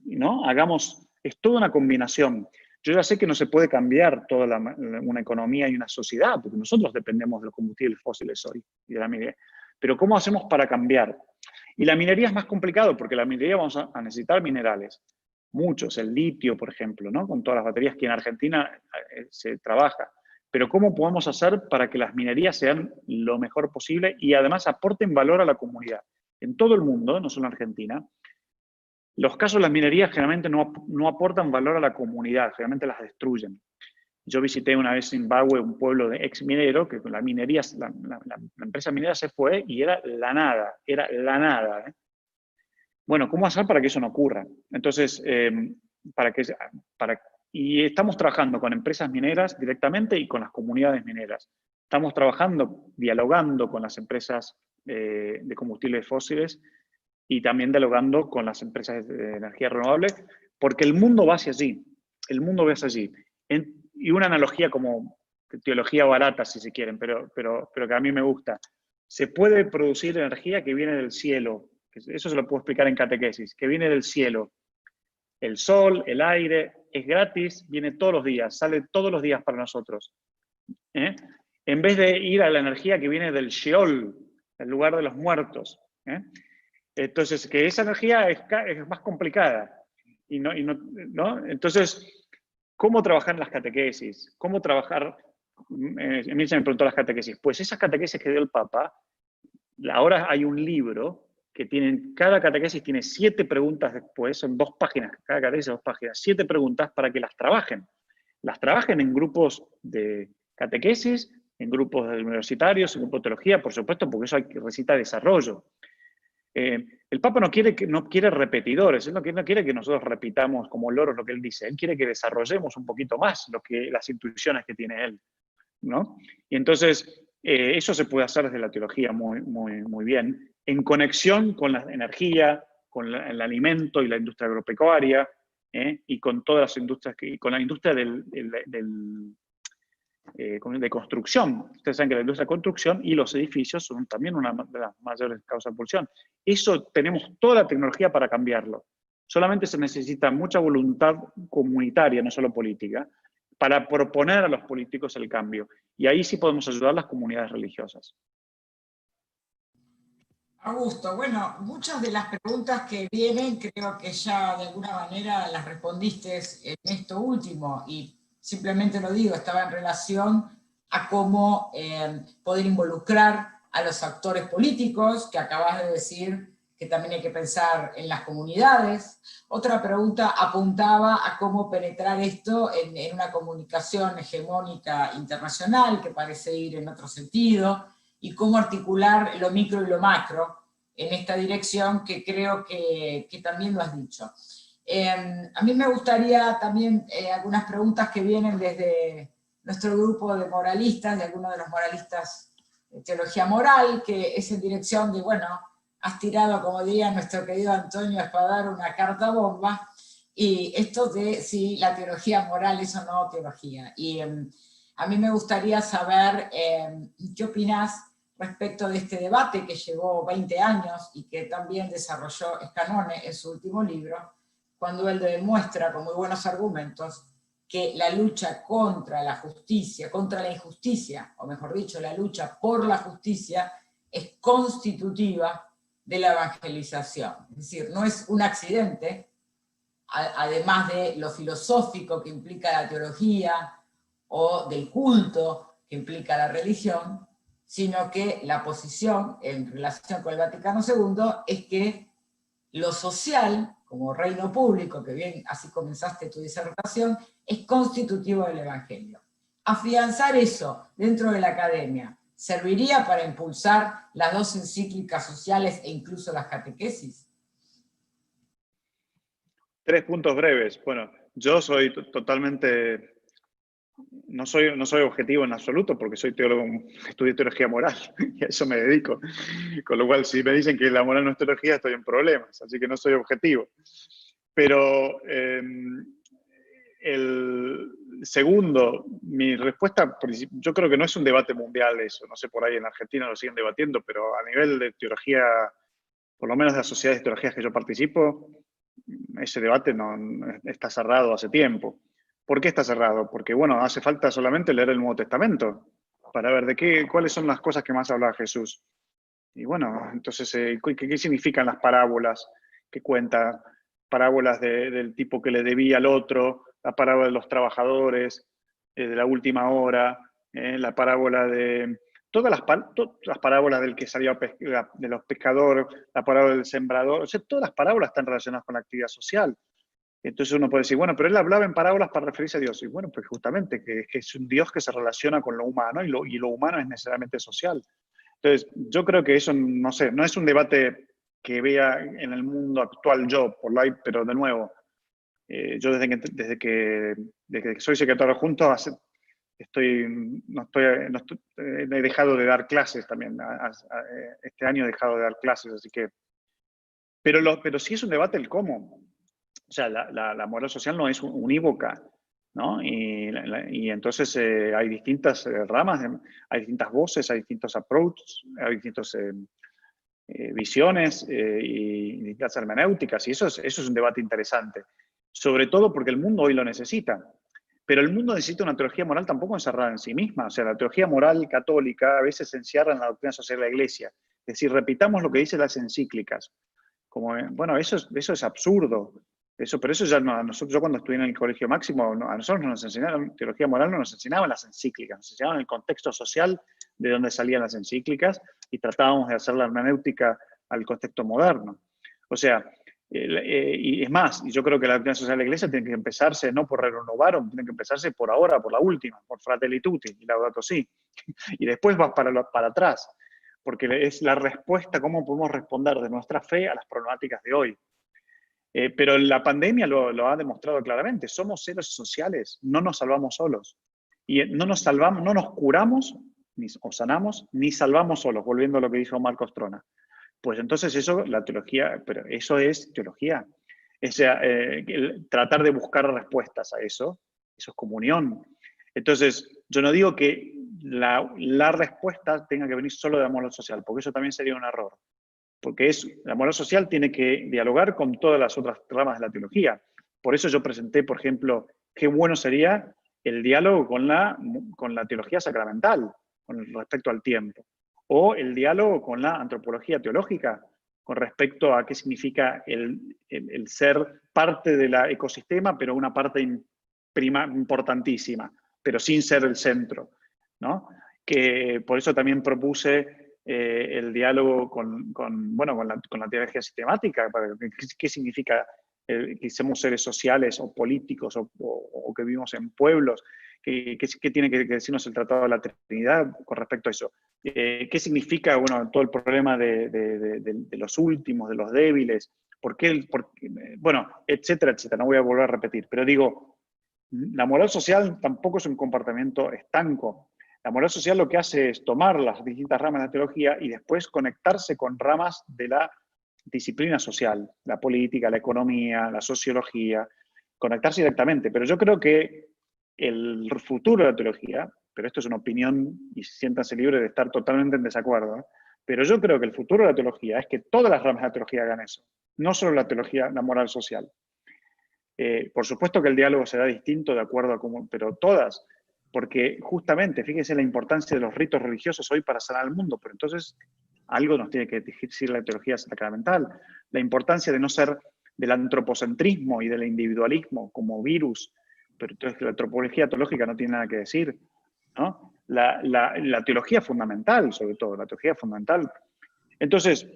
¿No? Es toda una combinación. Yo ya sé que no se puede cambiar toda una economía y una sociedad, porque nosotros dependemos de los combustibles fósiles hoy y de la minería. Pero ¿cómo hacemos para cambiar? Y la minería es más complicado, porque la minería vamos a necesitar minerales. Muchos, el litio, por ejemplo, ¿no? Con todas las baterías que en Argentina se trabaja. Pero ¿cómo podemos hacer para que las minerías sean lo mejor posible y además aporten valor a la comunidad? En todo el mundo, no solo en Argentina, los casos de las minerías generalmente no aportan valor a la comunidad, generalmente las destruyen. Yo visité una vez Zimbabue, un pueblo de ex minero, que la minería, la empresa minera se fue y era la nada, Bueno, ¿cómo hacer para que eso no ocurra? Entonces, y estamos trabajando con empresas mineras directamente y con las comunidades mineras. Estamos trabajando, dialogando con las empresas de combustibles fósiles y también dialogando con las empresas de energía renovable, porque el mundo va hacia allí. El mundo va hacia allí. Y una analogía como teología barata, si se quieren, pero que a mí me gusta. Se puede producir energía que viene del cielo. Eso se lo puedo explicar en catequesis, que viene del cielo. El sol, el aire, es gratis, viene todos los días, sale todos los días para nosotros. En vez de ir a la energía que viene del Sheol, el lugar de los muertos. Entonces, que esa energía es más complicada. ¿No? Entonces, ¿cómo trabajar en las catequesis? ¿Cómo trabajar? Emilio se me preguntó las catequesis. Pues esas catequesis que dio el Papa, ahora hay un libro que cada catequesis tiene 7 preguntas después, son 2 páginas, cada catequesis 2 páginas, 7 preguntas para que las trabajen. Las trabajen en grupos de catequesis, en grupos universitarios, en grupos de teología, por supuesto, porque eso necesita desarrollo. El Papa no quiere repetidores, él no quiere que nosotros repitamos como loros lo que él dice, él quiere que desarrollemos un poquito más las intuiciones que tiene él, ¿no? Y entonces, eso se puede hacer desde la teología muy, muy, muy bien, en conexión con la energía, con el alimento y la industria agropecuaria, y con todas las industrias, con la industria de construcción. Ustedes saben que la industria de construcción y los edificios son también una de las mayores causas de polución. Eso tenemos toda la tecnología para cambiarlo. Solamente se necesita mucha voluntad comunitaria, no solo política, para proponer a los políticos el cambio. Y ahí sí podemos ayudar a las comunidades religiosas. Augusto, bueno, muchas de las preguntas que vienen creo que ya de alguna manera las respondiste en esto último, y simplemente lo digo, estaba en relación a cómo poder involucrar a los actores políticos, que acabas de decir que también hay que pensar en las comunidades. Otra pregunta apuntaba a cómo penetrar esto en una comunicación hegemónica internacional, que parece ir en otro sentido, y cómo articular lo micro y lo macro en esta dirección, que creo que también lo has dicho. A mí me gustaría también algunas preguntas que vienen desde nuestro grupo de moralistas, de algunos de los moralistas de teología moral, que es en dirección de, bueno, has tirado, como diría nuestro querido Antonio Espadar, una carta bomba, Y esto de si la teología moral es o no teología. Y a mí me gustaría saber qué opinás respecto de este debate que llevó 20 años y que también desarrolló Scannone en su último libro, cuando él demuestra con muy buenos argumentos que la lucha contra la justicia, contra la injusticia, o mejor dicho, la lucha por la justicia, es constitutiva de la evangelización. Es decir, no es un accidente, además de lo filosófico que implica la teología, o del culto que implica la religión, sino que la posición en relación con el Vaticano II es que lo social, como reino público, que bien así comenzaste tu disertación, es constitutivo del Evangelio. Afianzar eso dentro de la academia, ¿serviría para impulsar las 2 encíclicas sociales e incluso las catequesis? 3 puntos breves. Bueno, yo soy totalmente... No soy objetivo en absoluto porque soy teólogo, estudio teología moral y a eso me dedico. Con lo cual, si me dicen que la moral no es teología, estoy en problemas, así que no soy objetivo. Pero el segundo, mi respuesta, yo creo que no es un debate mundial eso, no sé, por ahí en Argentina lo siguen debatiendo, pero a nivel de teología, por lo menos de las sociedades de teologías que yo participo, ese debate no está cerrado hace tiempo. ¿Por qué está cerrado? Porque, bueno, hace falta solamente leer el Nuevo Testamento para ver cuáles son las cosas que más habla Jesús. Y bueno, entonces, ¿qué significan las parábolas que cuenta? Parábolas del tipo que le debía al otro, la parábola de los trabajadores, de la última hora, la parábola de... Todas las parábolas del que salió de los pescadores, la parábola del sembrador, o sea, todas las parábolas están relacionadas con la actividad social. Entonces uno puede decir, bueno, pero él hablaba en parábolas para referirse a Dios. Y bueno, pues justamente que es un Dios que se relaciona con lo humano y lo humano es necesariamente social. Entonces, yo creo que eso, no sé, no es un debate que vea en el mundo actual yo, pero de nuevo, yo desde que soy secretario adjunto, he dejado de dar clases también. Este año he dejado de dar clases, así que... Pero sí es un debate el cómo. O sea, la moral social no es unívoca, ¿no? Y entonces hay distintas ramas, hay distintas voces, hay distintos approaches, hay distintas visiones y distintas hermenéuticas, y eso es un debate interesante. Sobre todo porque el mundo hoy lo necesita. Pero el mundo necesita una teología moral tampoco encerrada en sí misma. O sea, la teología moral católica a veces se encierra en la doctrina social de la Iglesia. Es decir, repitamos lo que dicen las encíclicas. Como, bueno, eso es absurdo. Pero eso ya no, yo cuando estudié en el Colegio Máximo, a nosotros no nos enseñaron, teología moral no nos enseñaban las encíclicas, nos enseñaban el contexto social de donde salían las encíclicas y tratábamos de hacer la hermenéutica al contexto moderno. O sea, y es más, y yo creo que la doctrina social de la Iglesia tiene que empezarse no por Rerum Novarum, tiene que empezarse por ahora, por la última, por Fratelli Tutti y Laudato Si. Y después vas para atrás, porque es la respuesta, cómo podemos responder de nuestra fe a las problemáticas de hoy. Pero la pandemia lo ha demostrado claramente. Somos seres sociales, no nos salvamos solos. Y no nos curamos o sanamos, ni salvamos solos, volviendo a lo que dijo Marcos Trona. Pues entonces la teología, pero eso es teología. Tratar de buscar respuestas a eso es comunión. Entonces, yo no digo que la respuesta tenga que venir solo de la moral social, porque eso también sería un error. Porque la moral social tiene que dialogar con todas las otras ramas de la teología. Por eso yo presenté, por ejemplo, qué bueno sería el diálogo con la teología sacramental, con respecto al tiempo, o el diálogo con la antropología teológica, con respecto a qué significa el ser parte del ecosistema, pero una parte importantísima, pero sin ser el centro, ¿no? Que por eso también propuse el diálogo con la teología sistemática, qué significa que somos seres sociales o políticos o que vivimos en pueblos, qué tiene que decirnos el Tratado de la Trinidad con respecto a eso. ¿Qué significa todo el problema de los últimos, de los débiles? Etcétera, etcétera. No voy a volver a repetir, pero digo, la moral social tampoco es un comportamiento estanco. La moral social lo que hace es tomar las distintas ramas de la teología y después conectarse con ramas de la disciplina social, la política, la economía, la sociología, conectarse directamente. Pero yo creo que el futuro de la teología, pero esto es una opinión y siéntanse libres de estar totalmente en desacuerdo, ¿eh? Pero yo creo que el futuro de la teología es que todas las ramas de la teología hagan eso, no solo la teología, la moral social. Por supuesto que el diálogo será distinto de acuerdo a cómo, pero todas, porque justamente, fíjense la importancia de los ritos religiosos hoy para sanar al mundo, pero entonces algo nos tiene que decir la teología sacramental, la importancia de no ser del antropocentrismo y del individualismo como virus, pero entonces la antropología teológica no tiene nada que decir, ¿no? La teología fundamental, sobre todo, la teología fundamental. Entonces,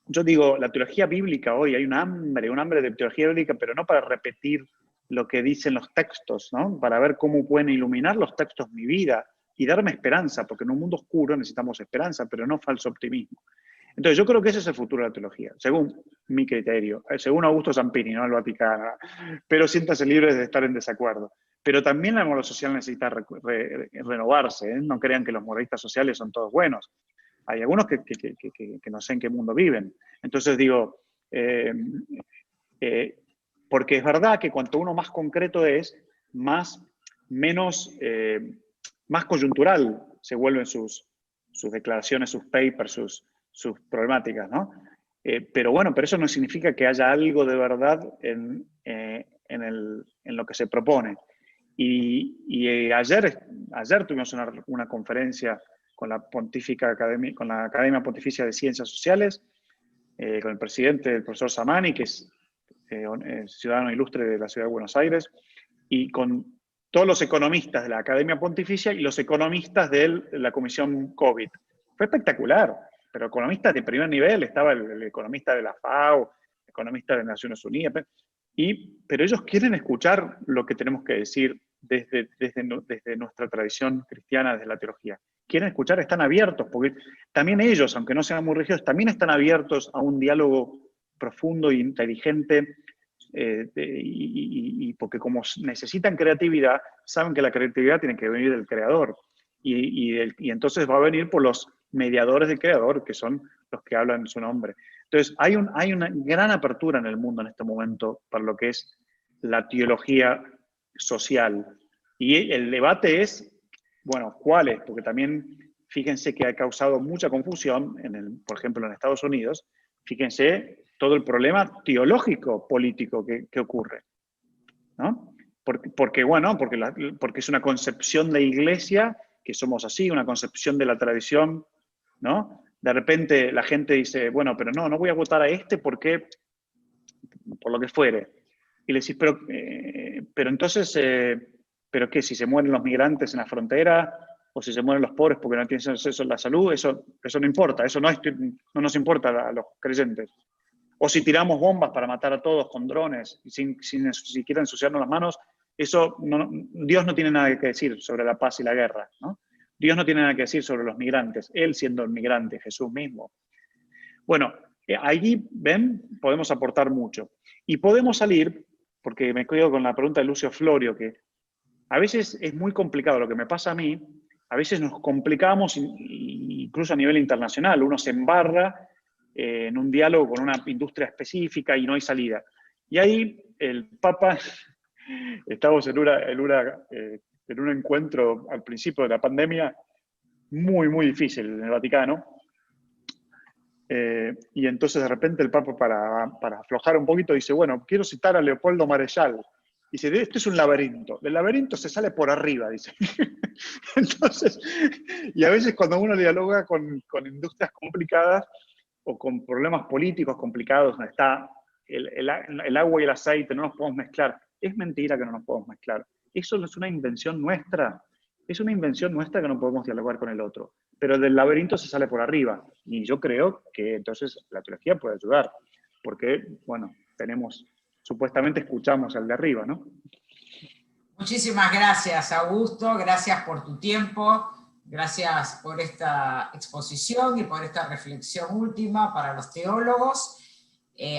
yo digo, la teología bíblica hoy, hay un hambre de teología bíblica, pero no para repetir lo que dicen los textos, ¿no? Para ver cómo pueden iluminar los textos mi vida y darme esperanza, porque en un mundo oscuro necesitamos esperanza, pero no falso optimismo. Entonces, yo creo que ese es el futuro de la teología, según mi criterio, según Augusto Zampini, no el Vaticano, pero siéntanse libres de estar en desacuerdo. Pero también la moral social necesita renovarse, ¿eh? No crean que los moralistas sociales son todos buenos. Hay algunos que no sé en qué mundo viven. Entonces digo, porque es verdad que cuanto uno más concreto es, más coyuntural se vuelven sus declaraciones, sus papers, sus problemáticas, ¿no? Pero bueno, pero eso no significa que haya algo de verdad en lo que se propone. Y ayer tuvimos una conferencia con la Academia Pontificia de Ciencias Sociales, con el presidente, el profesor Samani, que es ciudadano ilustre de la ciudad de Buenos Aires, y con todos los economistas de la Academia Pontificia y los economistas de la Comisión COVID. Fue espectacular, pero economistas de primer nivel, estaba el economista de la FAO, economista de Naciones Unidas, pero ellos quieren escuchar lo que tenemos que decir desde nuestra tradición cristiana, desde la teología. Quieren escuchar, están abiertos, porque también ellos, aunque no sean muy religiosos, también están abiertos a un diálogo profundo e inteligente, y porque como necesitan creatividad, saben que la creatividad tiene que venir del creador, y entonces va a venir por los mediadores del creador, que son los que hablan en su nombre. Entonces, hay una gran apertura en el mundo en este momento para lo que es la teología social. Y el debate es, bueno, ¿cuál es? Porque también fíjense que ha causado mucha confusión, por ejemplo, en Estados Unidos, fíjense todo el problema teológico político que ocurre, ¿no? Porque es una concepción de iglesia, que somos así, una concepción de la tradición, ¿no? De repente la gente dice, bueno, pero no voy a votar a este porque, por lo que fuere. Y le decís, pero entonces, ¿pero qué? Si se mueren los migrantes en la frontera, o si se mueren los pobres porque no tienen acceso a la salud, eso no importa, eso no nos importa a los creyentes. O si tiramos bombas para matar a todos con drones, sin siquiera ensuciarnos las manos, Dios no tiene nada que decir sobre la paz y la guerra, ¿no? Dios no tiene nada que decir sobre los migrantes, Él siendo el migrante, Jesús mismo. Bueno, allí, ven, podemos aportar mucho. Y podemos salir, porque me quedo con la pregunta de Lucio Florio, que a veces es muy complicado, lo que me pasa a mí, a veces nos complicamos incluso a nivel internacional, uno se embarra en un diálogo con una industria específica y no hay salida. Y ahí el Papa, estamos en un encuentro al principio de la pandemia muy, muy difícil en el Vaticano, y entonces de repente el Papa para aflojar un poquito dice, bueno, quiero citar a Leopoldo Marechal. Dice, este es un laberinto. Del laberinto se sale por arriba, dice. Entonces, y a veces cuando uno dialoga con industrias complicadas o con problemas políticos complicados, donde está el agua y el aceite, no nos podemos mezclar. Es mentira que no nos podemos mezclar. Eso es una invención nuestra. Es una invención nuestra que no podemos dialogar con el otro. Pero del laberinto se sale por arriba. Y yo creo que entonces la teología puede ayudar. Porque, bueno, supuestamente escuchamos al de arriba, ¿no? Muchísimas gracias, Augusto. Gracias por tu tiempo. Gracias por esta exposición y por esta reflexión última para los teólogos.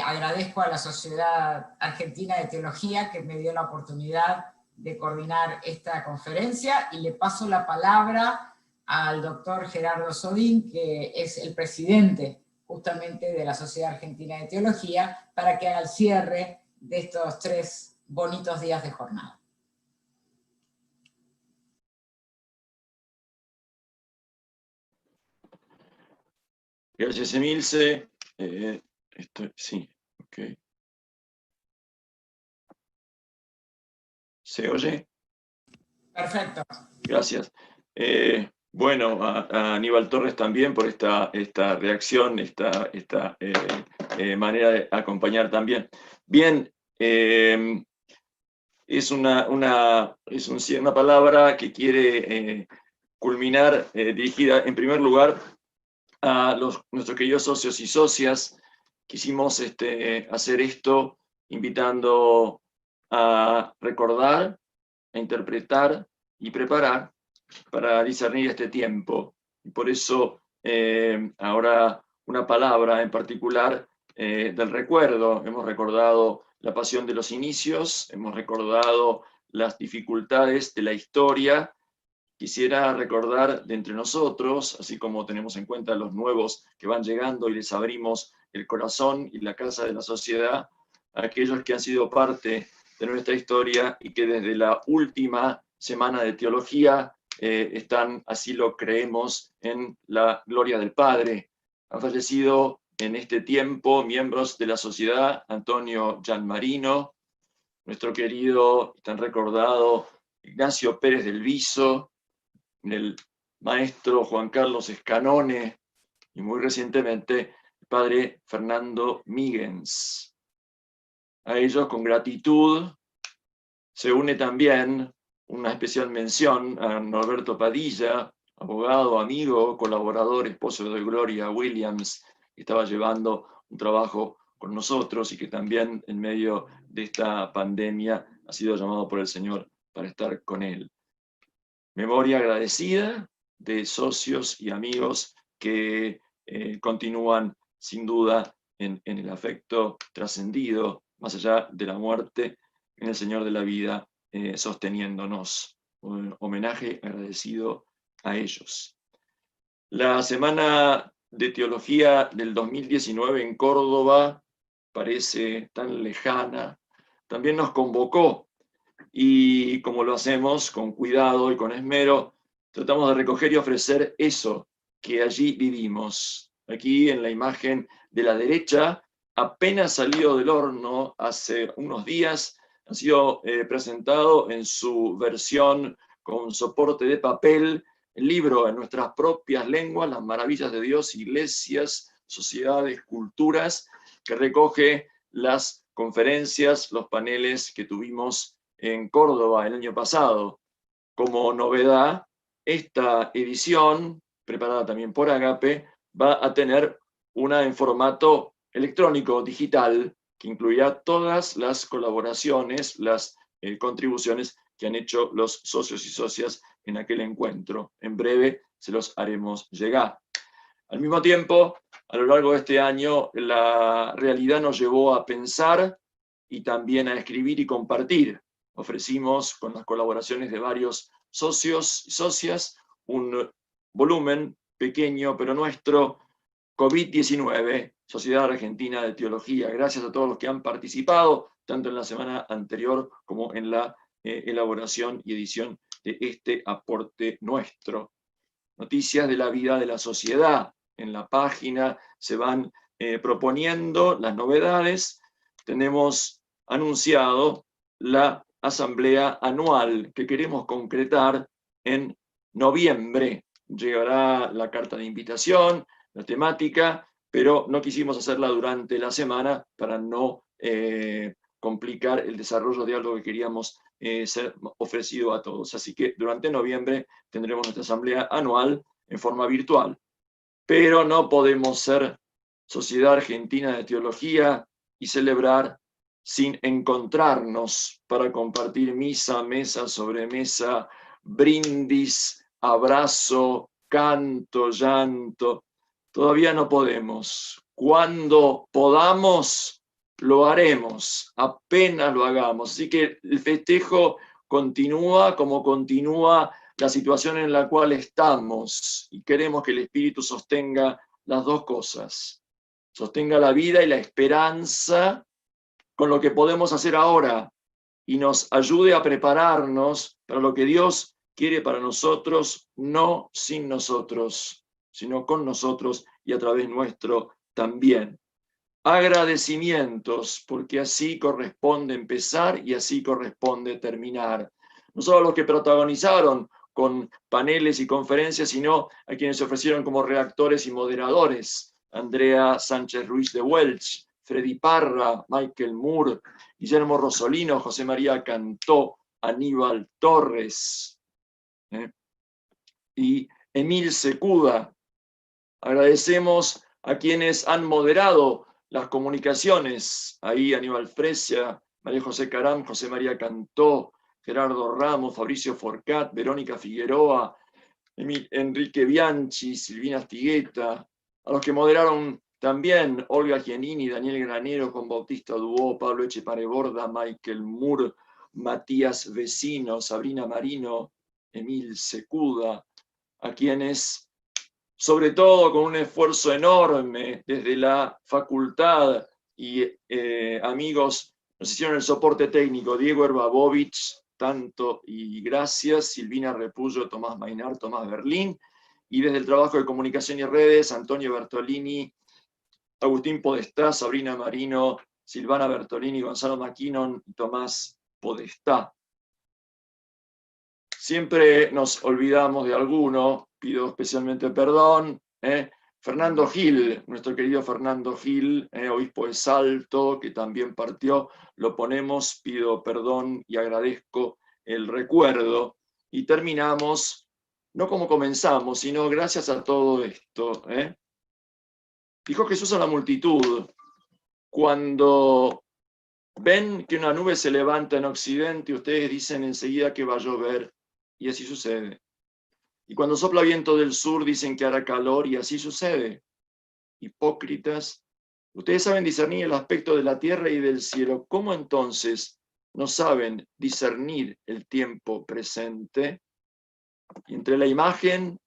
Agradezco a la Sociedad Argentina de Teología que me dio la oportunidad de coordinar esta conferencia, y le paso la palabra al doctor Gerardo Sodín, que es el presidente justamente de la Sociedad Argentina de Teología, para que haga el cierre de estos 3 bonitos días de jornada. Gracias, Emilce. Sí, ok. ¿Se oye? Perfecto. Gracias. Bueno, a Aníbal Torres también por esta reacción, esta manera de acompañar también. Bien, es una palabra que quiere culminar, dirigida en primer lugar a nuestros queridos socios y socias. Quisimos hacer esto invitando a recordar, a interpretar y preparar para discernir este tiempo. Y por eso ahora una palabra en particular del recuerdo. Hemos recordado la pasión de los inicios, hemos recordado las dificultades de la historia. Quisiera recordar de entre nosotros, así como tenemos en cuenta los nuevos que van llegando y les abrimos el corazón y la casa de la sociedad, a aquellos que han sido parte de nuestra historia y que desde la última semana de teología están, así lo creemos, en la gloria del Padre. Han fallecido en este tiempo miembros de la sociedad: Antonio Gianmarino, nuestro querido y tan recordado Ignacio Pérez del Viso, el maestro Juan Carlos Escanone y muy recientemente el padre Fernando Míguens. A ellos, con gratitud, se une también una especial mención a Norberto Padilla, abogado, amigo, colaborador, esposo de Gloria Williams, que estaba llevando un trabajo con nosotros y que también en medio de esta pandemia ha sido llamado por el Señor para estar con él. Memoria agradecida de socios y amigos que continúan sin duda en el afecto trascendido, más allá de la muerte, en el Señor de la vida, sosteniéndonos. Un homenaje agradecido a ellos. La Semana de Teología del 2019 en Córdoba parece tan lejana, también nos convocó. Y como lo hacemos con cuidado y con esmero, tratamos de recoger y ofrecer eso que allí vivimos. Aquí en la imagen de la derecha, apenas salido del horno hace unos días, ha sido presentado en su versión con soporte de papel, el libro en nuestras propias lenguas, Las maravillas de Dios, iglesias, sociedades, culturas, que recoge las conferencias, los paneles que tuvimos en Córdoba el año pasado. Como novedad, esta edición, preparada también por Agape, va a tener una en formato electrónico, digital, que incluirá todas las colaboraciones, las contribuciones que han hecho los socios y socias en aquel encuentro. En breve se los haremos llegar. Al mismo tiempo, a lo largo de este año, la realidad nos llevó a pensar y también a escribir y compartir. Ofrecimos, con las colaboraciones de varios socios y socias, un volumen pequeño pero nuestro, COVID-19, Sociedad Argentina de Teología. Gracias a todos los que han participado, tanto en la semana anterior como en la elaboración y edición de este aporte nuestro. Noticias de la vida de la sociedad. En la página se van proponiendo las novedades. Tenemos anunciado la asamblea anual que queremos concretar en noviembre. Llegará la carta de invitación, la temática, pero no quisimos hacerla durante la semana para no complicar el desarrollo de algo que queríamos ser ofrecido a todos. Así que durante noviembre tendremos nuestra asamblea anual en forma virtual. Pero no podemos ser Sociedad Argentina de Teología y celebrar sin encontrarnos para compartir misa, mesa, sobremesa, brindis, abrazo, canto, llanto. Todavía no podemos. Cuando podamos, lo haremos, apenas lo hagamos. Así que el festejo continúa como continúa la situación en la cual estamos, y queremos que el Espíritu sostenga las dos cosas. Sostenga la vida y la esperanza con lo que podemos hacer ahora, y nos ayude a prepararnos para lo que Dios quiere para nosotros, no sin nosotros, sino con nosotros y a través nuestro también. Agradecimientos, porque así corresponde empezar y así corresponde terminar. No solo a los que protagonizaron con paneles y conferencias, sino a quienes se ofrecieron como redactores y moderadores. Andrea Sánchez Ruiz de Welch, Freddy Parra, Michael Moore, Guillermo Rosolino, José María Cantó, Aníbal Torres y Emil Secuda. Agradecemos a quienes han moderado las comunicaciones, ahí Aníbal Fresia, María José Caram, José María Cantó, Gerardo Ramos, Fabricio Forcat, Verónica Figueroa, Enrique Bianchi, Silvina Astigueta, a los que moderaron también Olga Giannini, Daniel Granero, Juan Bautista Duó, Pablo Echepareborda, Michael Moore, Matías Vecino, Sabrina Marino, Emil Secuda, a quienes, sobre todo con un esfuerzo enorme desde la facultad y amigos, nos hicieron el soporte técnico, Diego Herbabovich, tanto y gracias, Silvina Repullo, Tomás Mainar, Tomás Berlín, y desde el trabajo de comunicación y redes, Antonio Bertolini, Agustín Podestá, Sabrina Marino, Silvana Bertolini, Gonzalo McKinnon y Tomás Podestá. Siempre nos olvidamos de alguno, pido especialmente perdón. Fernando Gil, nuestro querido Fernando Gil, obispo de Salto, que también partió, lo ponemos, pido perdón y agradezco el recuerdo. Y terminamos, no como comenzamos, sino gracias a todo esto. Dijo Jesús a la multitud, cuando ven que una nube se levanta en occidente, ustedes dicen enseguida que va a llover, y así sucede. Y cuando sopla viento del sur, dicen que hará calor, y así sucede. Hipócritas, ustedes saben discernir el aspecto de la tierra y del cielo. ¿Cómo entonces no saben discernir el tiempo presente? Y entre la imagen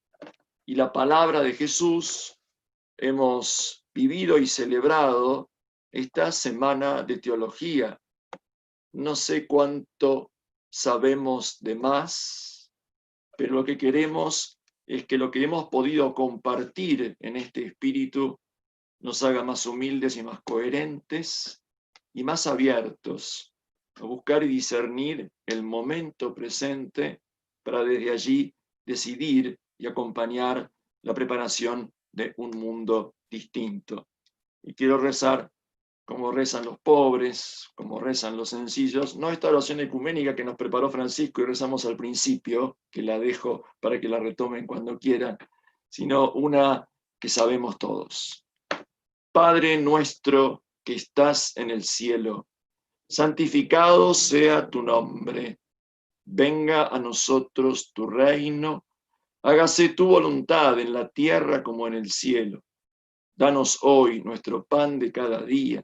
y la palabra de Jesús hemos vivido y celebrado esta semana de teología. No sé cuánto sabemos de más, pero lo que queremos es que lo que hemos podido compartir en este espíritu nos haga más humildes y más coherentes y más abiertos a buscar y discernir el momento presente para desde allí decidir y acompañar la preparación de un mundo distinto. Y quiero rezar como rezan los pobres, como rezan los sencillos, no esta oración ecuménica que nos preparó Francisco y rezamos al principio, que la dejo para que la retomen cuando quieran, sino una que sabemos todos. Padre nuestro que estás en el cielo, santificado sea tu nombre, venga a nosotros tu reino, hágase tu voluntad en la tierra como en el cielo. Danos hoy nuestro pan de cada día.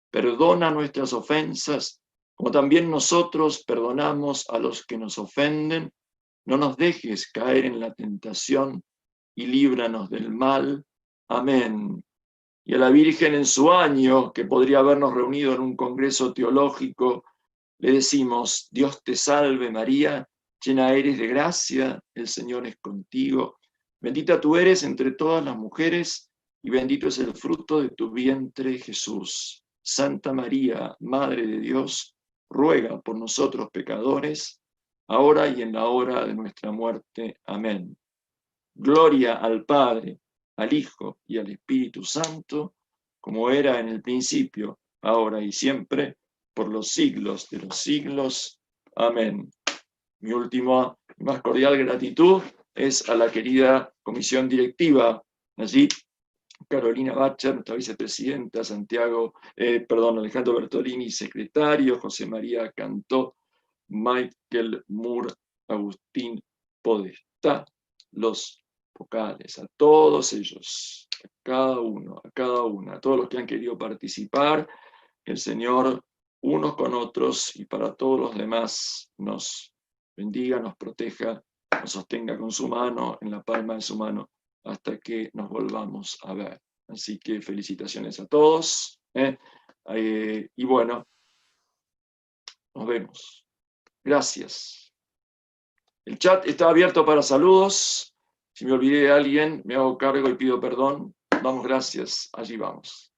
Perdona nuestras ofensas, como también nosotros perdonamos a los que nos ofenden. No nos dejes caer en la tentación y líbranos del mal. Amén. Y a la Virgen en su año, que podría habernos reunido en un congreso teológico, le decimos: Dios te salve María, llena eres de gracia, el Señor es contigo. Bendita tú eres entre todas las mujeres, y bendito es el fruto de tu vientre, Jesús. Santa María, Madre de Dios, ruega por nosotros pecadores, ahora y en la hora de nuestra muerte. Amén. Gloria al Padre, al Hijo y al Espíritu Santo, como era en el principio, ahora y siempre, por los siglos de los siglos. Amén. Mi última y más cordial gratitud es a la querida comisión directiva, allí Carolina Bacher, nuestra vicepresidenta, Alejandro Bertolini, secretario, José María Cantó, Michael Moore, Agustín Podestá, los vocales, a todos ellos, a cada uno, a cada una, a todos los que han querido participar, el Señor, unos con otros y para todos los demás, nos bendiga, nos proteja, nos sostenga con su mano, en la palma de su mano, hasta que nos volvamos a ver. Así que felicitaciones a todos. Y bueno, nos Nos vemos. Gracias. El chat está abierto para saludos. Si me olvidé de alguien, me hago cargo y pido perdón. Damos gracias. Allí vamos.